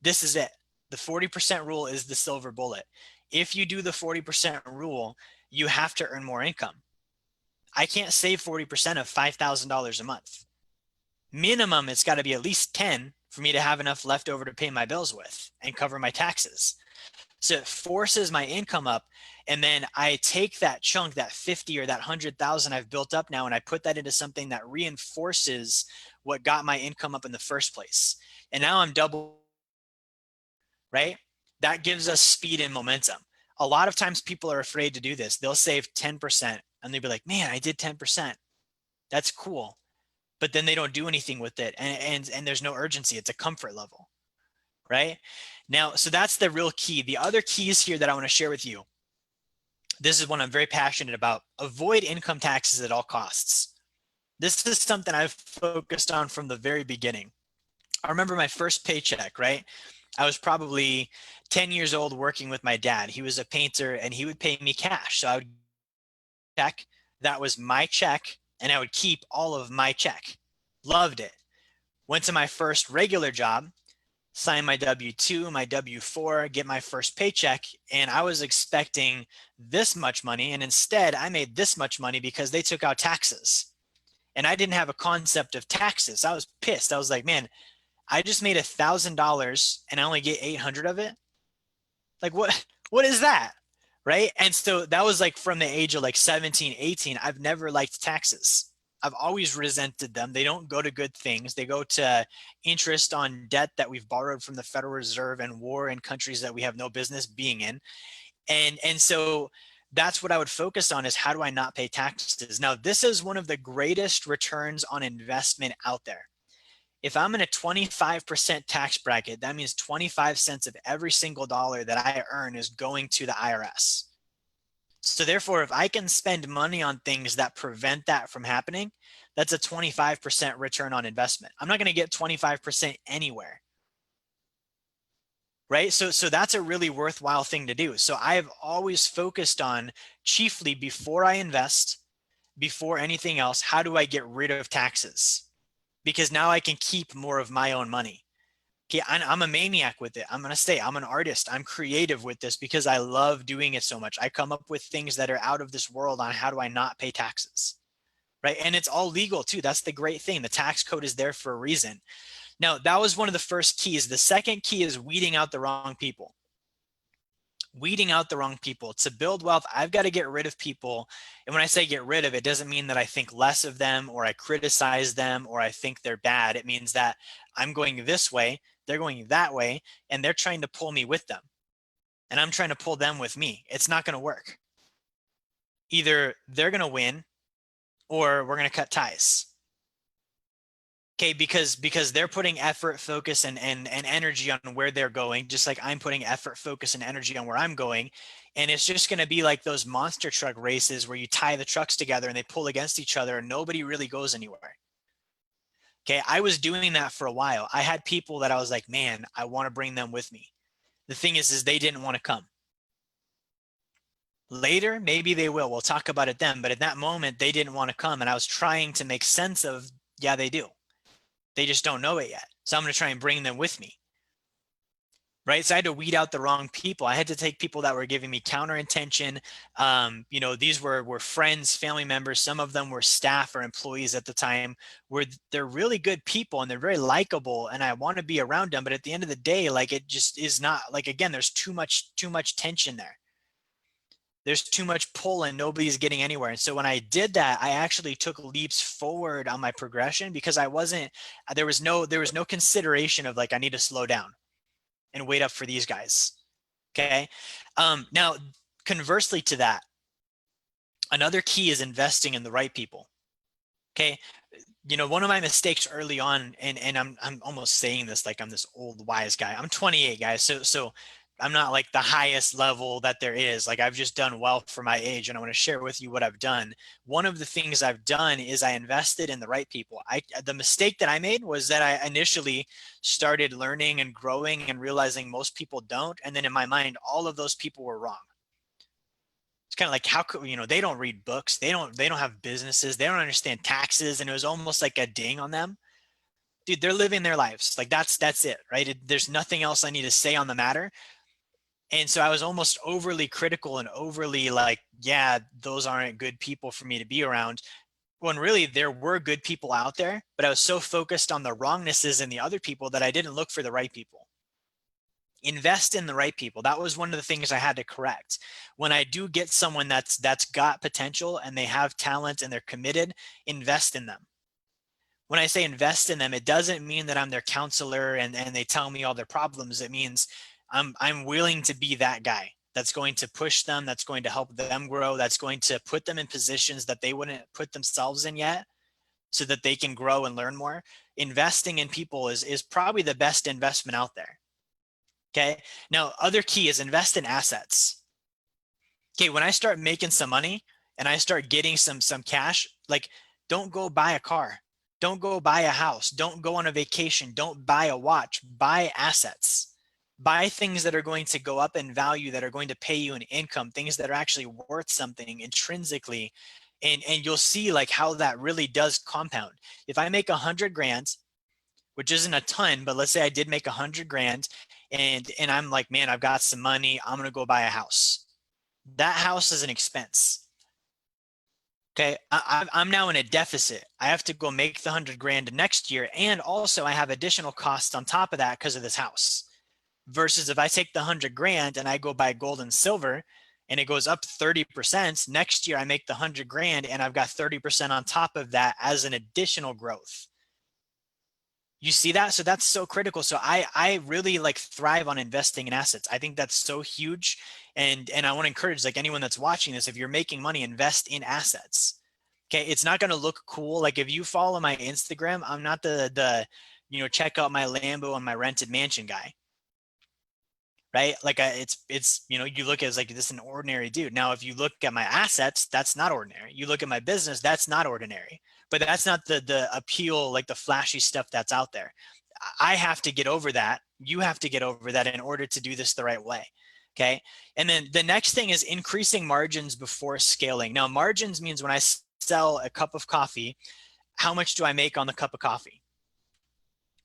this is it. The 40% rule is the silver bullet. If you do the 40% rule, you have to earn more income. I can't save 40% of $5,000 a month. Minimum, it's got to be at least 10 for me to have enough left over to pay my bills with and cover my taxes. So it forces my income up. And then I take that chunk, that 50 or that 100,000 I've built up now, and I put that into something that reinforces what got my income up in the first place. And now I'm double, right? That gives us speed and momentum. A lot of times people are afraid to do this. They'll save 10% and they'll be like, man, I did 10%. That's cool. But then they don't do anything with it. And there's no urgency. It's a comfort level, right? Now, so that's the real key. The other keys here that I want to share with you. This is one I'm very passionate about. Avoid income taxes at all costs. This is something I've focused on from the very beginning. I remember my first paycheck, right? I was probably 10 years old working with my dad. He was a painter and he would pay me cash. So I would check, that was my check, and I would keep all of my check. Loved it. Went to my first regular job, signed my W-2, my W-4, get my first paycheck, and I was expecting this much money, and instead I made this much money because they took out taxes. And I didn't have a concept of taxes. I was pissed. I was like, man, I just made $1,000 and I only get 800 of it. Like what is that? Right? And so that was like from the age of like 17, 18. I've never liked taxes. I've always resented them. They don't go to good things. They go to interest on debt that we've borrowed from the Federal Reserve and war in countries that we have no business being in. And so that's what I would focus on, is how do I not pay taxes? Now, this is one of the greatest returns on investment out there. If I'm in a 25% tax bracket, that means 25 cents of every single dollar that I earn is going to the IRS. So therefore, if I can spend money on things that prevent that from happening, that's a 25% return on investment. I'm not going to get 25% anywhere. Right? So that's a really worthwhile thing to do. So I've always focused on, chiefly before I invest, before anything else, how do I get rid of taxes? Because now I can keep more of my own money. Okay, I'm a maniac with it. I'm going to say I'm an artist. I'm creative with this because I love doing it so much. I come up with things that are out of this world on how do I not pay taxes, right? And it's all legal too. That's the great thing. The tax code is there for a reason. Now, that was one of the first keys. The second key is weeding out the wrong people. Weeding out the wrong people. To build wealth, I've got to get rid of people. And when I say get rid of, it doesn't mean that I think less of them or I criticize them or I think they're bad. It means that I'm going this way, they're going that way, and they're trying to pull me with them. And I'm trying to pull them with me. It's not going to work. Either they're going to win or we're going to cut ties. Okay, because they're putting effort, focus, and energy on where they're going, just like I'm putting effort, focus, and energy on where I'm going. And it's just going to be like those monster truck races where you tie the trucks together and they pull against each other and nobody really goes anywhere. Okay, I was doing that for a while. I had people that I was like, man, I want to bring them with me. The thing is they didn't want to come. Later, maybe they will. We'll talk about it then. But at that moment, they didn't want to come. And I was trying to make sense of, yeah, they do. They just don't know it yet. So I'm going to try and bring them with me. Right. So I had to weed out the wrong people. I had to take people that were giving me counter intention. You know, these were friends, family members. Some of them were staff or employees at the time, where they're really good people and they're very likable. And I want to be around them. But at the end of the day, like, it just is not, like, again, there's too much tension there. There's too much pull and nobody's getting anywhere. And so when I did that, I actually took leaps forward on my progression, because there was no consideration of like, I need to slow down and wait up for these guys. Okay. Now, conversely to that, another key is investing in the right people. Okay. You know, one of my mistakes early on, and I'm almost saying this like I'm this old wise guy. I'm 28, guys. So I'm not like the highest level that there is. Like, I've just done well for my age, and I want to share with you what I've done. One of the things I've done is I invested in the right people. The mistake that I made was that I initially started learning and growing and realizing most people don't. And then in my mind, all of those people were wrong. It's kind of like, how could, you know, they don't read books. They don't have businesses. They don't understand taxes. And it was almost like a ding on them. Dude, they're living their lives. Like, that's it, right? There's nothing else I need to say on the matter. And so I was almost overly critical and overly like, yeah, those aren't good people for me to be around, when really there were good people out there, but I was so focused on the wrongnesses in the other people that I didn't look for the right people. Invest in the right people. That was one of the things I had to correct. When I do get someone that's got potential and they have talent and they're committed, invest in them. When I say invest in them, it doesn't mean that I'm their counselor and they tell me all their problems. It means I'm willing to be that guy that's going to push them, that's going to help them grow, that's going to put them in positions that they wouldn't put themselves in yet, so that they can grow and learn more. Investing in people is probably the best investment out there. Okay. Now, other key is invest in assets. Okay. When I start making some money and I start getting some cash, like, don't go buy a car. Don't go buy a house. Don't go on a vacation. Don't buy a watch. Buy assets. Buy things that are going to go up in value, that are going to pay you an income, things that are actually worth something intrinsically. And you'll see like how that really does compound. If I make 100 grand, which isn't a ton, but let's say I did make 100 grand, and I'm like, man, I've got some money, I'm going to go buy a house. That house is an expense. Okay. I'm now in a deficit. I have to go make the 100 grand next year. And also I have additional costs on top of that because of this house. Versus if I take the 100 grand and I go buy gold and silver and it goes up 30%, next year I make the 100 grand and I've got 30% on top of that as an additional growth. You see that? So that's so critical. So I really like thrive on investing in assets. I think that's so huge. And I want to encourage like anyone that's watching this, if you're making money, invest in assets. Okay. It's not going to look cool. Like, if you follow my Instagram, I'm not the check out my Lambo and my rented mansion guy. Right? Like, it's you look at it as like, this is an ordinary dude. Now, if you look at my assets, that's not ordinary. You look at my business, that's not ordinary. But that's not the appeal, like the flashy stuff that's out there. I have to get over that. You have to get over that in order to do this the right way. Okay. And then the next thing is increasing margins before scaling. Now, margins means when I sell a cup of coffee, how much do I make on the cup of coffee?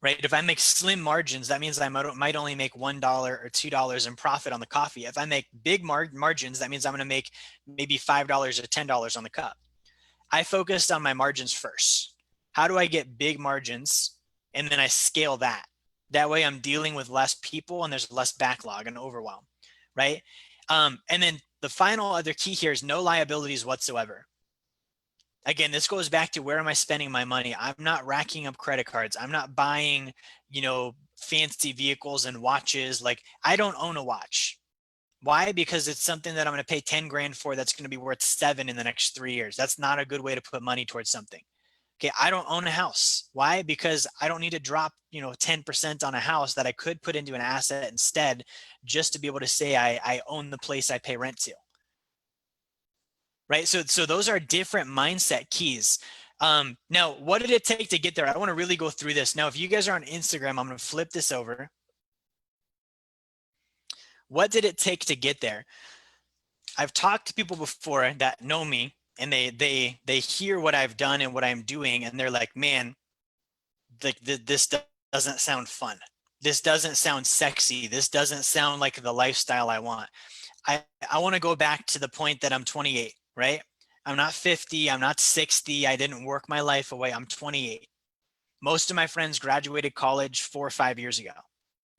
Right? If I make slim margins, that means I might only make $1 or $2 in profit on the coffee. If I make big margins, that means I'm going to make maybe $5 or $10 on the cup. I focused on my margins first. How do I get big margins? And then I scale that. That way I'm dealing with less people and there's less backlog and overwhelm, right? And then the final other key here is no liabilities whatsoever. Again, this goes back to, where am I spending my money? I'm not racking up credit cards. I'm not buying, fancy vehicles and watches. Like, I don't own a watch. Why? Because it's something that I'm going to pay 10 grand for that's going to be worth 7 in the next 3 years. That's not a good way to put money towards something. Okay. I don't own a house. Why? Because I don't need to drop, 10% on a house that I could put into an asset instead, just to be able to say I own the place I pay rent to. Right. So those are different mindset keys. Now, what did it take to get there? I want to really go through this. Now, if you guys are on Instagram, I'm going to flip this over. What did it take to get there? I've talked to people before that know me, and they hear what I've done and what I'm doing, and they're like, man, like this doesn't sound fun. This doesn't sound sexy. This doesn't sound like the lifestyle I want. I want to go back to the point that I'm 28, right? I'm not 50. I'm not 60. I didn't work my life away. I'm 28. Most of my friends graduated college 4 or 5 years ago,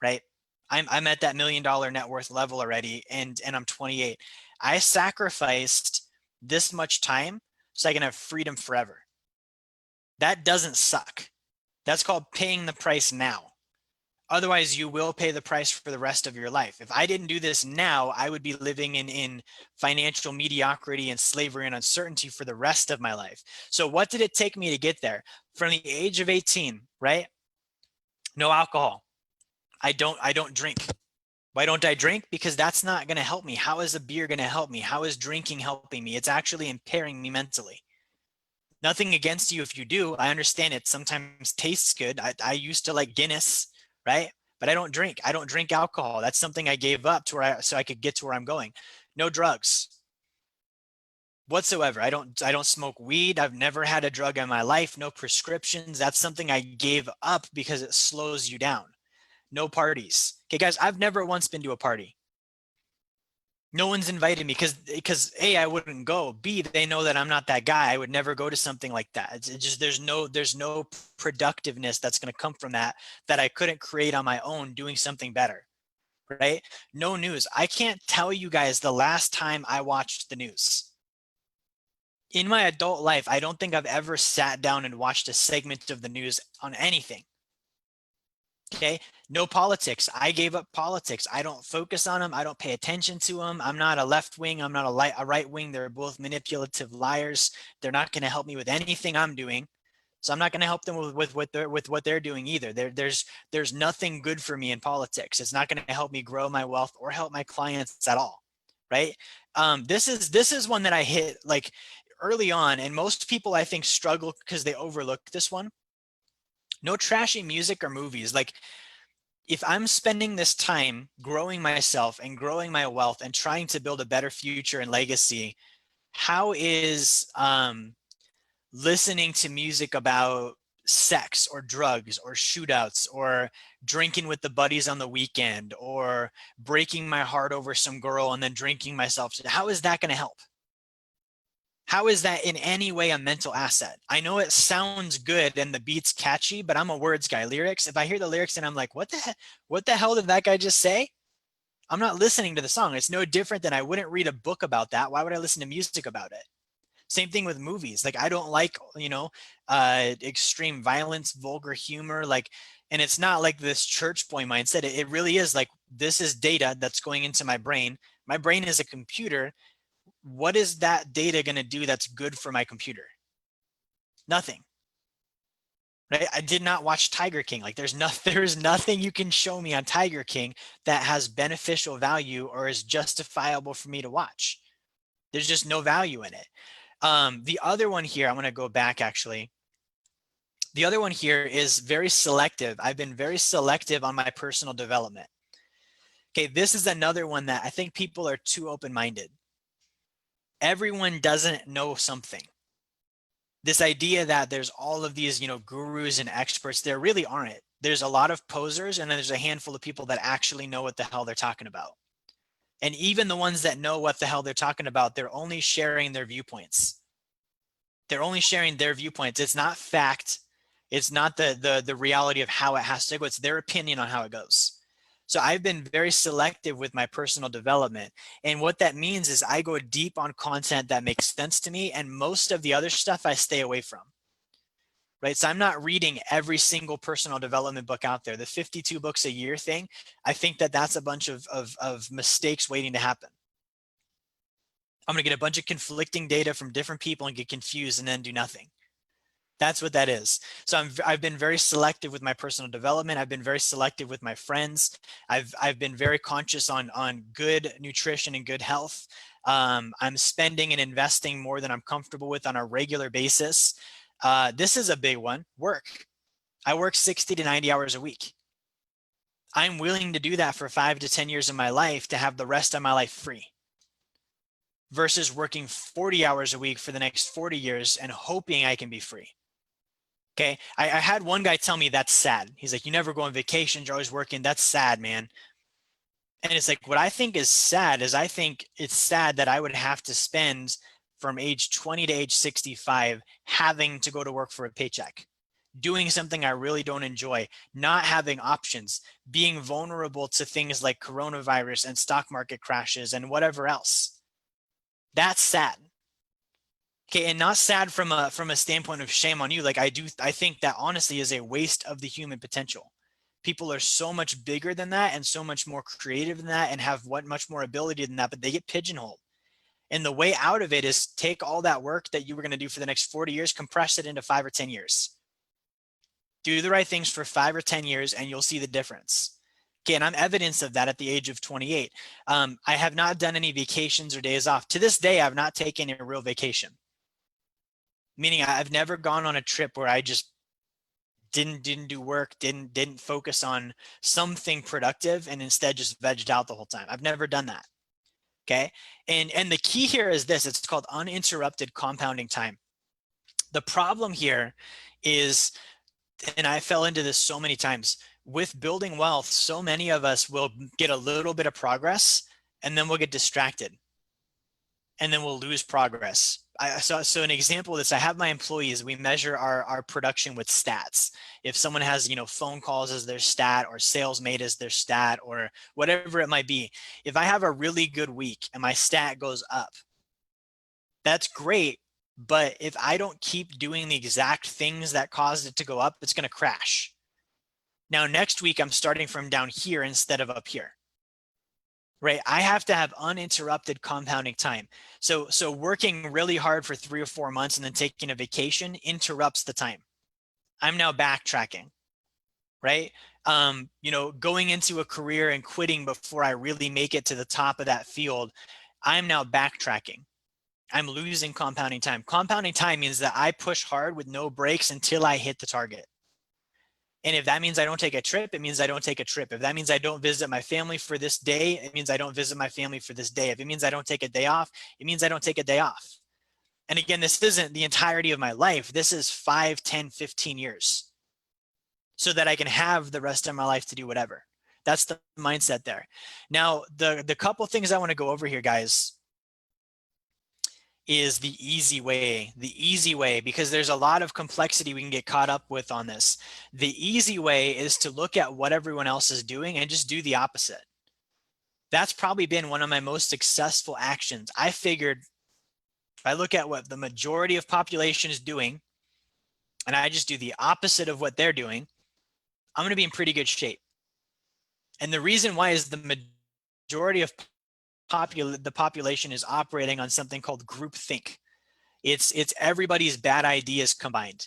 right? I'm at that $1 million net worth level already, and I'm 28. I sacrificed this much time so I can have freedom forever. That doesn't suck. That's called paying the price now. Otherwise, you will pay the price for the rest of your life. If I didn't do this now, I would be living in financial mediocrity and slavery and uncertainty for the rest of my life. So what did it take me to get there? From the age of 18, right? No alcohol. I don't drink. Why don't I drink? Because that's not going to help me. How is a beer going to help me? How is drinking helping me? It's actually impairing me mentally. Nothing against you if you do. I understand it sometimes tastes good. I used to like Guinness, right? But I don't drink. I don't drink alcohol. That's something I gave up to so I could get to where I'm going. No drugs whatsoever. I don't smoke weed. I've never had a drug in my life. No prescriptions. That's something I gave up because it slows you down. No parties. Okay, guys, I've never once been to a party. No one's invited me because A, I wouldn't go. B, they know that I'm not that guy. I would never go to something like that. It's just there's no productiveness that's going to come from that I couldn't create on my own doing something better, right? No news. I can't tell you guys the last time I watched the news. In my adult life, I don't think I've ever sat down and watched a segment of the news on anything. Okay, no politics. I gave up politics. I don't focus on them. I don't pay attention to them. I'm not a left wing. I'm not a right wing. They're both manipulative liars. They're not going to help me with anything I'm doing. So I'm not going to help them with what they're doing either. There's nothing good for me in politics. It's not going to help me grow my wealth or help my clients at all, right? This is one that I hit like early on, and most people I think struggle because they overlook this one. No trashy music or movies. Like if I'm spending this time growing myself and growing my wealth and trying to build a better future and legacy, how is listening to music about sex or drugs or shootouts or drinking with the buddies on the weekend or breaking my heart over some girl and then drinking myself, how is that going to help? How is that in any way a mental asset? I know it sounds good and the beat's catchy, but I'm a words guy. Lyrics, if I hear the lyrics and I'm like, what the hell did that guy just say? I'm not listening to the song. It's no different than I wouldn't read a book about that. Why would I listen to music about it? Same thing with movies. Like I don't like, extreme violence, vulgar humor, like, and it's not like this church boy mindset. It really is like, this is data that's going into my brain. My brain is a computer. What is that data going to do that's good for my computer? Nothing. Right? I did not watch Tiger King. Like there's nothing you can show me on Tiger King that has beneficial value or is justifiable for me to watch. There's just no value in it. The other one here, I'm going to go back actually. The other one here is very selective. I've been very selective on my personal development. Okay, this is another one that I think people are too open-minded. Everyone doesn't know something. This idea that there's all of these, gurus and experts, there really aren't. There's a lot of posers, and then there's a handful of people that actually know what the hell they're talking about. And even the ones that know what the hell they're talking about, they're only sharing their viewpoints. They're only sharing their viewpoints. It's not fact. It's not the reality of how it has to go. It's their opinion on how it goes. So I've been very selective with my personal development. And what that means is I go deep on content that makes sense to me. And most of the other stuff I stay away from. Right. So I'm not reading every single personal development book out there. The 52 books a year thing, I think that that's a bunch of mistakes waiting to happen. I'm going to get a bunch of conflicting data from different people and get confused and then do nothing. That's what that is. So I've been very selective with my personal development. I've been very selective with my friends. I've been very conscious on good nutrition and good health. I'm spending and investing more than I'm comfortable with on a regular basis. This is a big one. Work. I work 60 to 90 hours a week. I'm willing to do that for 5 to 10 years of my life to have the rest of my life free, versus working 40 hours a week for the next 40 years and hoping I can be free. Okay. I had one guy tell me that's sad. He's like, you never go on vacation. You're always working. That's sad, man. And it's like, what I think is sad is I think it's sad that I would have to spend from age 20 to age 65 having to go to work for a paycheck, doing something I really don't enjoy, not having options, being vulnerable to things like coronavirus and stock market crashes and whatever else. That's sad. Okay, and not sad from a standpoint of shame on you. Like I think that honestly is a waste of the human potential. People are so much bigger than that and so much more creative than that and have much more ability than that, but they get pigeonholed. And the way out of it is take all that work that you were going to do for the next 40 years, compress it into 5 or 10 years. Do the right things for 5 or 10 years and you'll see the difference. Okay, and I'm evidence of that at the age of 28. I have not done any vacations or days off. To this day, I've not taken a real vacation. Meaning I've never gone on a trip where I just didn't do work, didn't focus on something productive and instead just vegged out the whole time. I've never done that. Okay. And the key here is this, it's called uninterrupted compounding time. The problem here is, and I fell into this so many times, with building wealth, so many of us will get a little bit of progress and then we'll get distracted and then we'll lose progress. So an example of this, I have my employees, we measure our production with stats. If someone has, phone calls as their stat or sales made as their stat or whatever it might be, if I have a really good week and my stat goes up, that's great. But if I don't keep doing the exact things that caused it to go up, it's going to crash. Now, next week, I'm starting from down here instead of up here. Right? I have to have uninterrupted compounding time. So working really hard for 3 or 4 months and then taking a vacation interrupts the time. I'm now backtracking, right? Going into a career and quitting before I really make it to the top of that field, I'm now backtracking. I'm losing compounding time. Compounding time means that I push hard with no breaks until I hit the target. And if that means I don't take a trip, it means I don't take a trip. If that means I don't visit my family for this day, it means I don't visit my family for this day. If it means I don't take a day off, it means I don't take a day off. And again, this isn't the entirety of my life. This is 5, 10, 15 years so that I can have the rest of my life to do whatever. That's the mindset there. Now, the couple things I want to go over here, guys, is the easy way, because there's a lot of complexity we can get caught up with on this. The easy way is to look at what everyone else is doing and just do the opposite. That's probably been one of my most successful actions. I figured if I look at what the majority of population is doing and I just do the opposite of what they're doing, I'm going to be in pretty good shape. And the reason why is the majority of the population is operating on something called groupthink. It's everybody's bad ideas combined,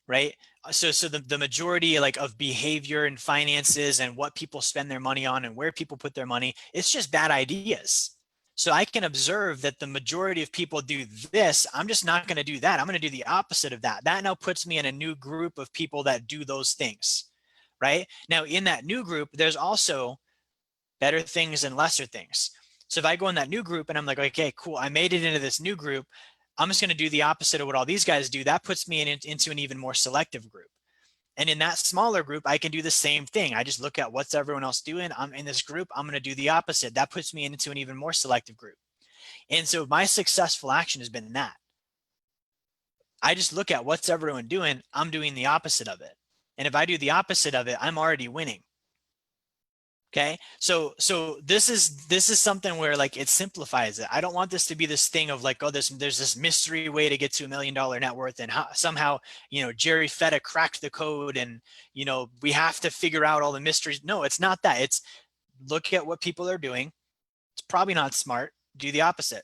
right? So the majority of behavior and finances and what people spend their money on and where people put their money, it's just bad ideas. So I can observe that the majority of people do this. I'm just not going to do that. I'm going to do the opposite of that. That now puts me in a new group of people that do those things, right? Now in that new group, there's also better things and lesser things. So if I go in that new group and I'm like, okay, cool, I made it into this new group, I'm just going to do the opposite of what all these guys do. That puts me into an even more selective group. And in that smaller group, I can do the same thing. I just look at what's everyone else doing. I'm in this group. I'm going to do the opposite. That puts me into an even more selective group. And so my successful action has been that. I just look at what's everyone doing. I'm doing the opposite of it. And if I do the opposite of it, I'm already winning. Okay, so this is something where it simplifies it. I don't want this to be this thing of there's this mystery way to get to $1 million net worth and somehow Jerry Fetta cracked the code and we have to figure out all the mysteries. No, it's not that. It's look at what people are doing. It's probably not smart. Do the opposite,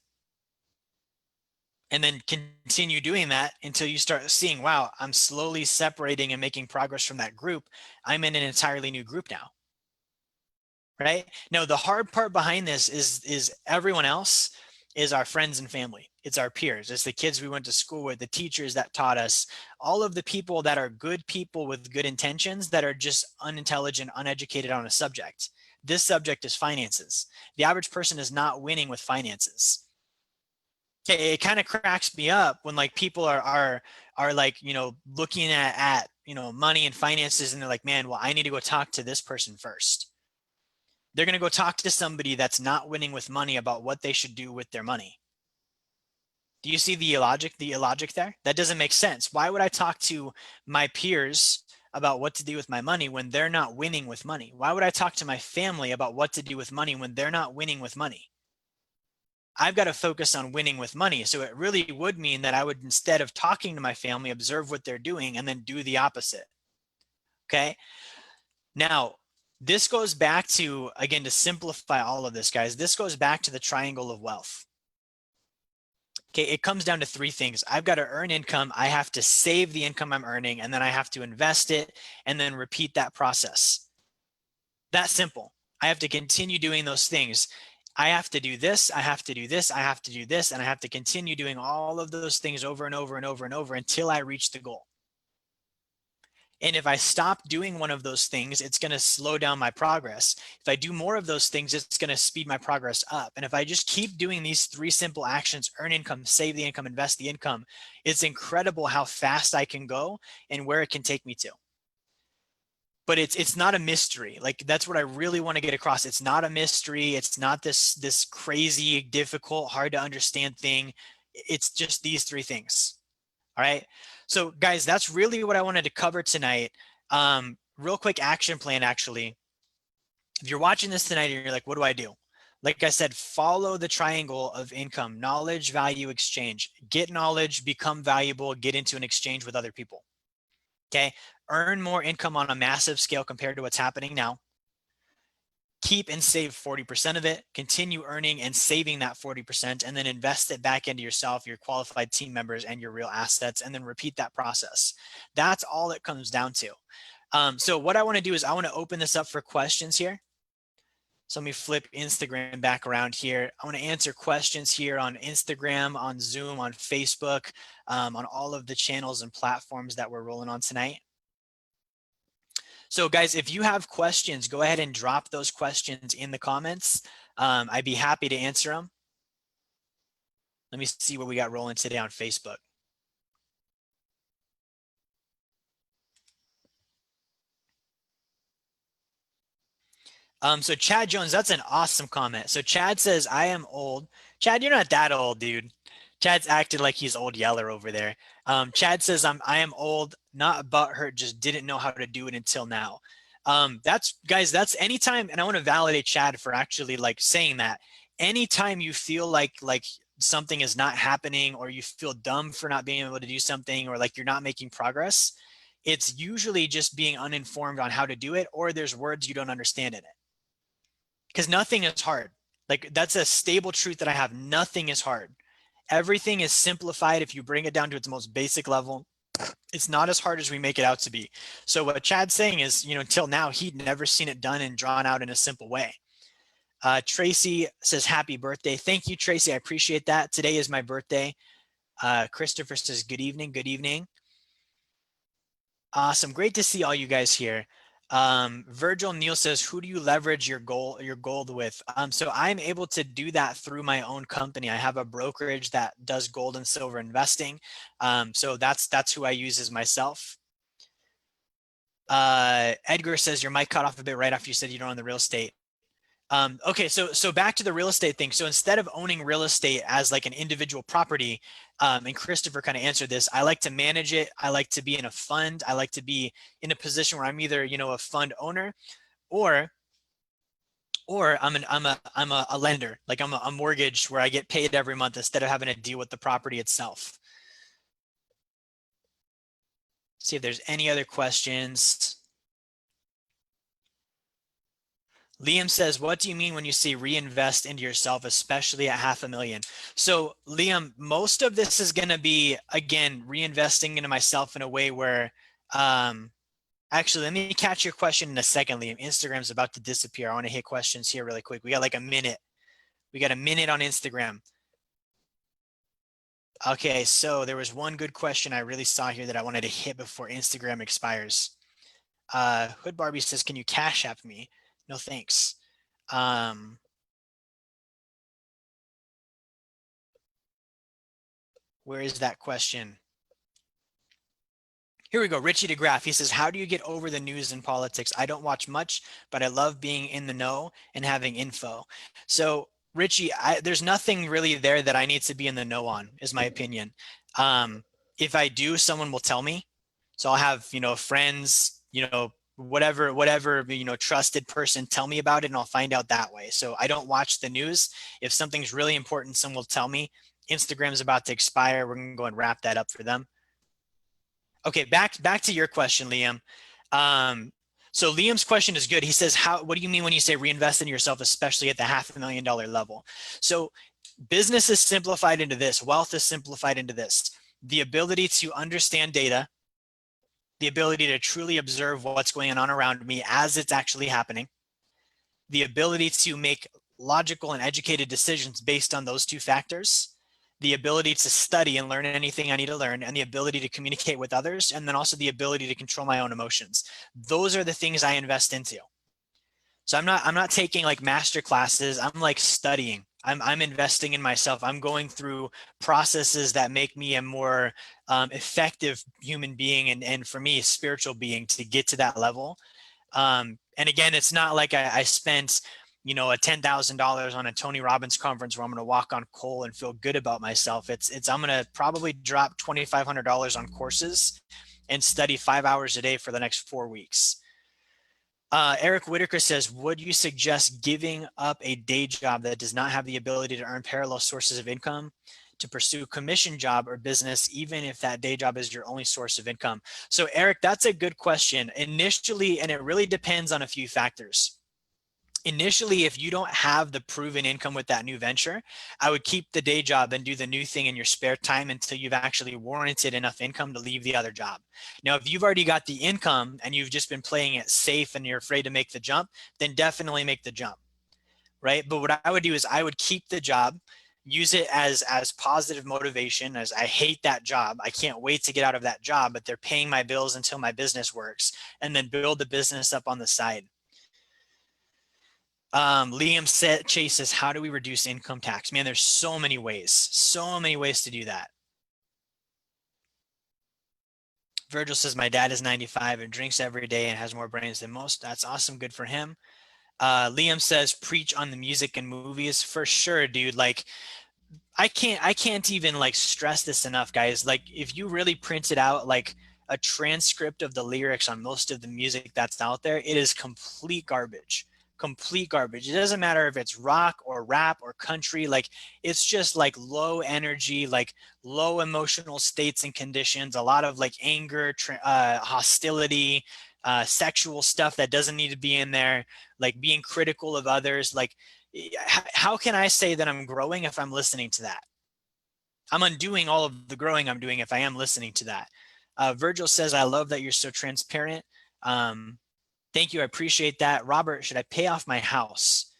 and then continue doing that until you start seeing, wow, I'm slowly separating and making progress from that group. I'm in an entirely new group now. Right? Now, the hard part behind this is everyone else is our friends and family. It's our peers. It's the kids we went to school with, the teachers that taught us, all of the people that are good people with good intentions that are just unintelligent, uneducated on a subject. This subject is finances. The average person is not winning with finances. Okay, it kind of cracks me up when like people are like, you know, looking at you know, money and finances, and they're like, man, well, I need to go talk to this person first. They're going to go talk to somebody that's not winning with money about what they should do with their money. Do you see the illogic there? That doesn't make sense. Why would I talk to my peers about what to do with my money when they're not winning with money? Why would I talk to my family about what to do with money when they're not winning with money? I've got to focus on winning with money. So it really would mean that I would, instead of talking to my family, observe what they're doing and then do the opposite. Okay. Now, this goes back to, again, to simplify all of this, guys, this goes back to the triangle of wealth. Okay, it comes down to three things. I've got to earn income, I have to save the income I'm earning, and then I have to invest it and then repeat that process. That's simple. I have to continue doing those things. I have to do this, I have to do this, I have to do this, and I have to continue doing all of those things over and over and over and over until I reach the goal. And if I stop doing one of those things, it's going to slow down my progress. If I do more of those things, it's going to speed my progress up. And if I just keep doing these three simple actions, earn income, save the income, invest the income, it's incredible how fast I can go and where it can take me to. But it's not a mystery. Like, that's what I really want to get across. It's not a mystery. It's not this crazy, difficult, hard to understand thing. It's just these three things. All right. So guys, that's really what I wanted to cover tonight. Real quick action plan, actually. If you're watching this tonight and you're like, what do I do? Like I said, follow the triangle of income, knowledge, value, exchange. Get knowledge, become valuable, get into an exchange with other people. Okay. Earn more income on a massive scale compared to what's happening now. Keep and save 40% of it, continue earning and saving that 40%, and then invest it back into yourself, your qualified team members, and your real assets, and then repeat that process. That's all it comes down to. So what I want to do is I want to open this up for questions here. So let me flip Instagram back around here. I want to answer questions here on Instagram, on Zoom, on Facebook, on all of the channels and platforms that we're rolling on tonight. So guys, if you have questions, go ahead and drop those questions in the comments. I'd be happy to answer them. Let me see what we got rolling today on Facebook. So Chad Jones, that's an awesome comment. So Chad says, I am old. Chad, you're not that old, dude. Chad's acted like he's old Yeller over there. Chad says, I am old, not butthurt, just didn't know how to do it until now. That's, guys, that's anytime, and I want to validate Chad for actually like saying that. Anytime you feel like something is not happening, or you feel dumb for not being able to do something, or like you're not making progress, it's usually just being uninformed on how to do it, or there's words you don't understand in it. Because nothing is hard. Like, that's a stable truth that I have. Nothing is hard. Everything is simplified if you bring it down to its most basic level. It's not as hard as we make it out to be. So what Chad's saying is, you know, until now, he'd never seen it done and drawn out in a simple way. Tracy says, happy birthday. Thank you, Tracy. I appreciate that. Today is my birthday. Christopher says, good evening. Good evening. Awesome. Great to see all you guys here. Virgil Neal says, who do you leverage your gold with? So I'm able to do that through my own company. I have a brokerage that does gold and silver investing. So that's who I use as myself. Edgar says, your mic cut off a bit right after you said you don't own the real estate. Okay, so back to the real estate thing. So instead of owning real estate as like an individual property, and Christopher kind of answered this, I like to manage it. I like to be in a fund. I like to be in a position where I'm either, you know, a fund owner, or I'm a lender. Like I'm a mortgage where I get paid every month instead of having to deal with the property itself. See if there's any other questions. Liam says, what do you mean when you say reinvest into yourself, especially at $500,000? So Liam, most of this is going to be, again, reinvesting into myself in a way where, actually, let me catch your question in a second, Liam. Instagram's about to disappear. I want to hit questions here really quick. We got like a minute. We got a minute on Instagram. Okay, so there was one good question I really saw here that I wanted to hit before Instagram expires. Hood Barbie says, can you cash app me? No, thanks. Where is that question? Here we go. Richie DeGraff. He says, how do you get over the news and politics? I don't watch much, but I love being in the know and having info. So, Richie, there's nothing really there that I need to be in the know on, is my opinion. If I do, someone will tell me. So I'll have, friends, whatever, trusted person tell me about it, and I'll find out that way. So I don't watch the news. If something's really important, someone will tell me. Instagram's about to expire. We're gonna go and wrap that up for them. Okay, back to your question, Liam. So Liam's question is good. He says, what do you mean when you say reinvest in yourself, especially at the $500,000 level? So business is simplified into this, wealth is simplified into this: the ability to understand data, the ability to truly observe what's going on around me as it's actually happening, the ability to make logical and educated decisions based on those two factors, the ability to study and learn anything I need to learn, and the ability to communicate with others, and then also the ability to control my own emotions. Those are the things I invest into. So I'm not taking like master classes. I'm like studying. I'm investing in myself. I'm going through processes that make me a more effective human being, and for me, a spiritual being, to get to that level. And again, it's not like I spent, a $10,000 on a Tony Robbins conference where I'm going to walk on coal and feel good about myself. I'm going to probably drop $2,500 on courses and study 5 hours a day for the next 4 weeks. Eric Whitaker says, would you suggest giving up a day job that does not have the ability to earn parallel sources of income to pursue commission job or business, even if that day job is your only source of income? So Eric, that's a good question. Initially, and it really depends on a few factors. Initially, if you don't have the proven income with that new venture, I would keep the day job and do the new thing in your spare time until you've actually warranted enough income to leave the other job. Now, if you've already got the income and you've just been playing it safe and you're afraid to make the jump, then definitely make the jump, right? But what I would do is I would keep the job, use it as positive motivation, as I hate that job. I can't wait to get out of that job, but they're paying my bills until my business works, and then build the business up on the side. Liam said, Chase says, how do we reduce income tax? Man, there's so many ways to do that. Virgil says, my dad is 95 and drinks every day and has more brains than most. That's awesome. Good for him. Liam says, preach on the music and movies. For sure, dude. Like, I can't even like stress this enough, guys. Like, if you really printed out like a transcript of the lyrics on most of the music that's out there, it is complete garbage. Complete garbage. It doesn't matter if it's rock or rap or country. Like, it's just like low energy, like low emotional states and conditions, a lot of like anger, hostility, sexual stuff that doesn't need to be in there, like being critical of others. Like, how can I say that I'm growing if I'm listening to that? I'm undoing all of the growing I'm doing if I am listening to that. Virgil says, I love that you're so transparent. Thank you. I appreciate that. Robert, should I pay off my house?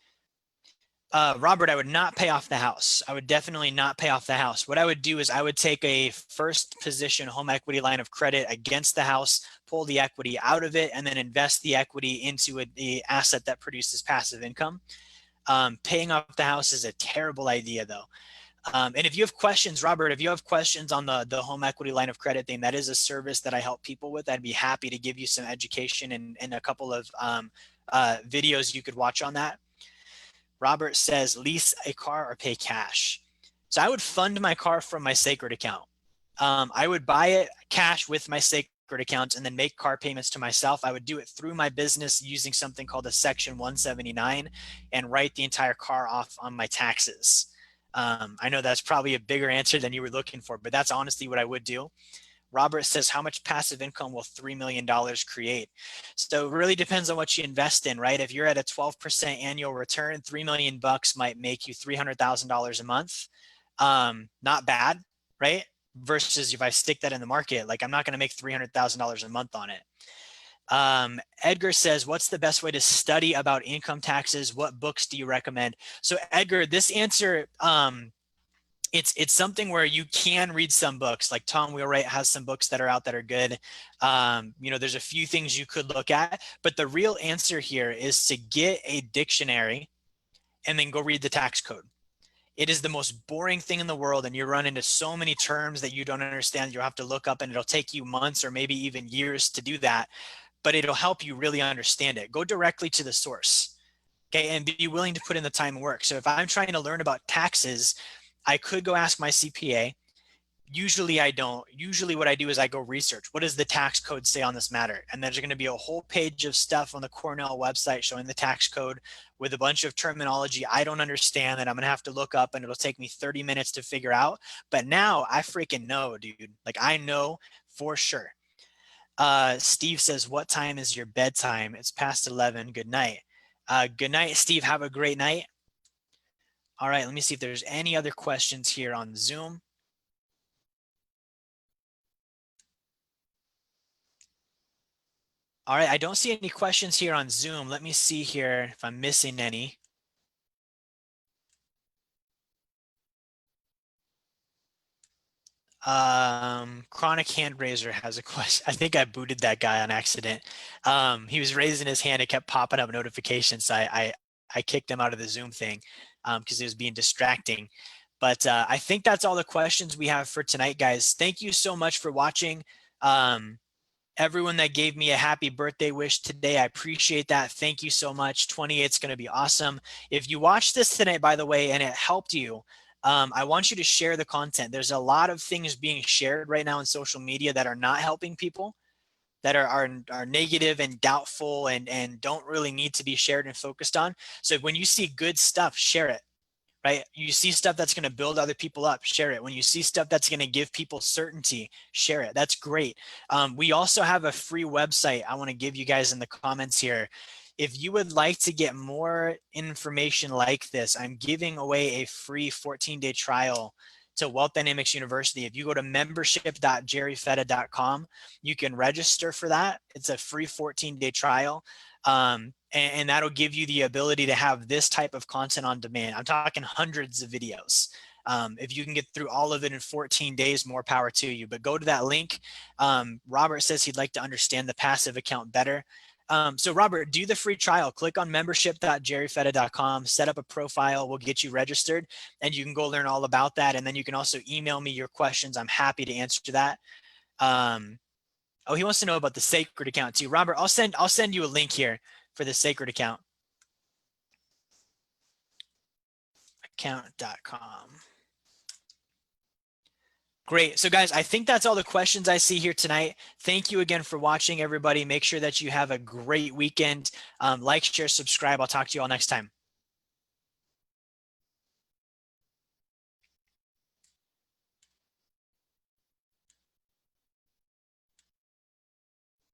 Robert, I would not pay off the house. I would definitely not pay off the house. What I would do is I would take a first position home equity line of credit against the house, pull the equity out of it, and then invest the equity into the asset that produces passive income. Paying off the house is a terrible idea, though. And if you have questions, Robert, if you have questions on the home equity line of credit thing, that is a service that I help people with. I'd be happy to give you some education and a couple of videos you could watch on that. Robert says, lease a car or pay cash. So I would fund my car from my Sacred account. I would buy it cash with my Sacred account and then make car payments to myself. I would do it through my business using something called a Section 179 and write the entire car off on my taxes. I know that's probably a bigger answer than you were looking for, but that's honestly what I would do. Robert says, how much passive income will $3 million create? So it really depends on what you invest in, right? If you're at a 12% annual return, 3 million bucks might make you $300,000 a month. Not bad, right? Versus if I stick that in the market, like I'm not going to make $300,000 a month on it. Edgar says, what's the best way to study about income taxes? What books do you recommend? So Edgar, this answer, it's something where you can read some books. Like Tom Wheelwright has some books that are out that are good. You know, there's a few things you could look at, but the real answer here is to get a dictionary and then go read the tax code. It is the most boring thing in the world, and you run into so many terms that you don't understand. You'll have to look up, and it'll take you months or maybe even years to do that, but it'll help you really understand it. Go directly to the source, okay, and be willing to put in the time and work. So if I'm trying to learn about taxes, I could go ask my CPA. Usually I don't. Usually what I do is I go research. What does the tax code say on this matter? And there's going to be a whole page of stuff on the Cornell website showing the tax code with a bunch of terminology I don't understand that I'm going to have to look up, and it'll take me 30 minutes to figure out. But now I freaking know, dude. Like, I know for sure. Steve says, what time is your bedtime? It's past 11. Good night. Good night, Steve. Have a great night. All right, let me see if there's any other questions here on Zoom. All right, I don't see any questions here on Zoom. Let me see here if I'm missing any. Chronic Hand Raiser has a question. I think I booted that guy on accident. He was raising his hand. It kept popping up notifications. So I kicked him out of the Zoom thing because it was being distracting. But I think that's all the questions we have for tonight, guys. Thank you so much for watching. Everyone that gave me a happy birthday wish today, I appreciate that. Thank you so much. 28 is going to be awesome. If you watched this tonight, by the way, and it helped you, I want you to share the content. There's a lot of things being shared right now on social media that are not helping people, that are negative and doubtful and don't really need to be shared and focused on. So when you see good stuff, share it. Right? You see stuff that's going to build other people up, share it. When you see stuff that's going to give people certainty, share it. That's great. We also have a free website I want to give you guys in the comments here. If you would like to get more information like this, I'm giving away a free 14-day trial to Wealth Dynamics University. If you go to membership.jerryfetta.com, you can register for that. It's a free 14-day trial. And that'll give you the ability to have this type of content on demand. I'm talking hundreds of videos. If you can get through all of it in 14 days, more power to you. But go to that link. Robert says he'd like to understand the passive account better. So Robert, do the free trial. Click on membership.jerryfetta.com, set up a profile. We'll get you registered, and you can go learn all about that. And then you can also email me your questions. I'm happy to answer that. Oh, he wants to know about the sacred account too. Robert, I'll send you a link here for the sacred account. Account.com. Great. So guys, I think that's all the questions I see here tonight. Thank you again for watching, everybody. Make sure that you have a great weekend. Like, share, subscribe. I'll talk to you all next time.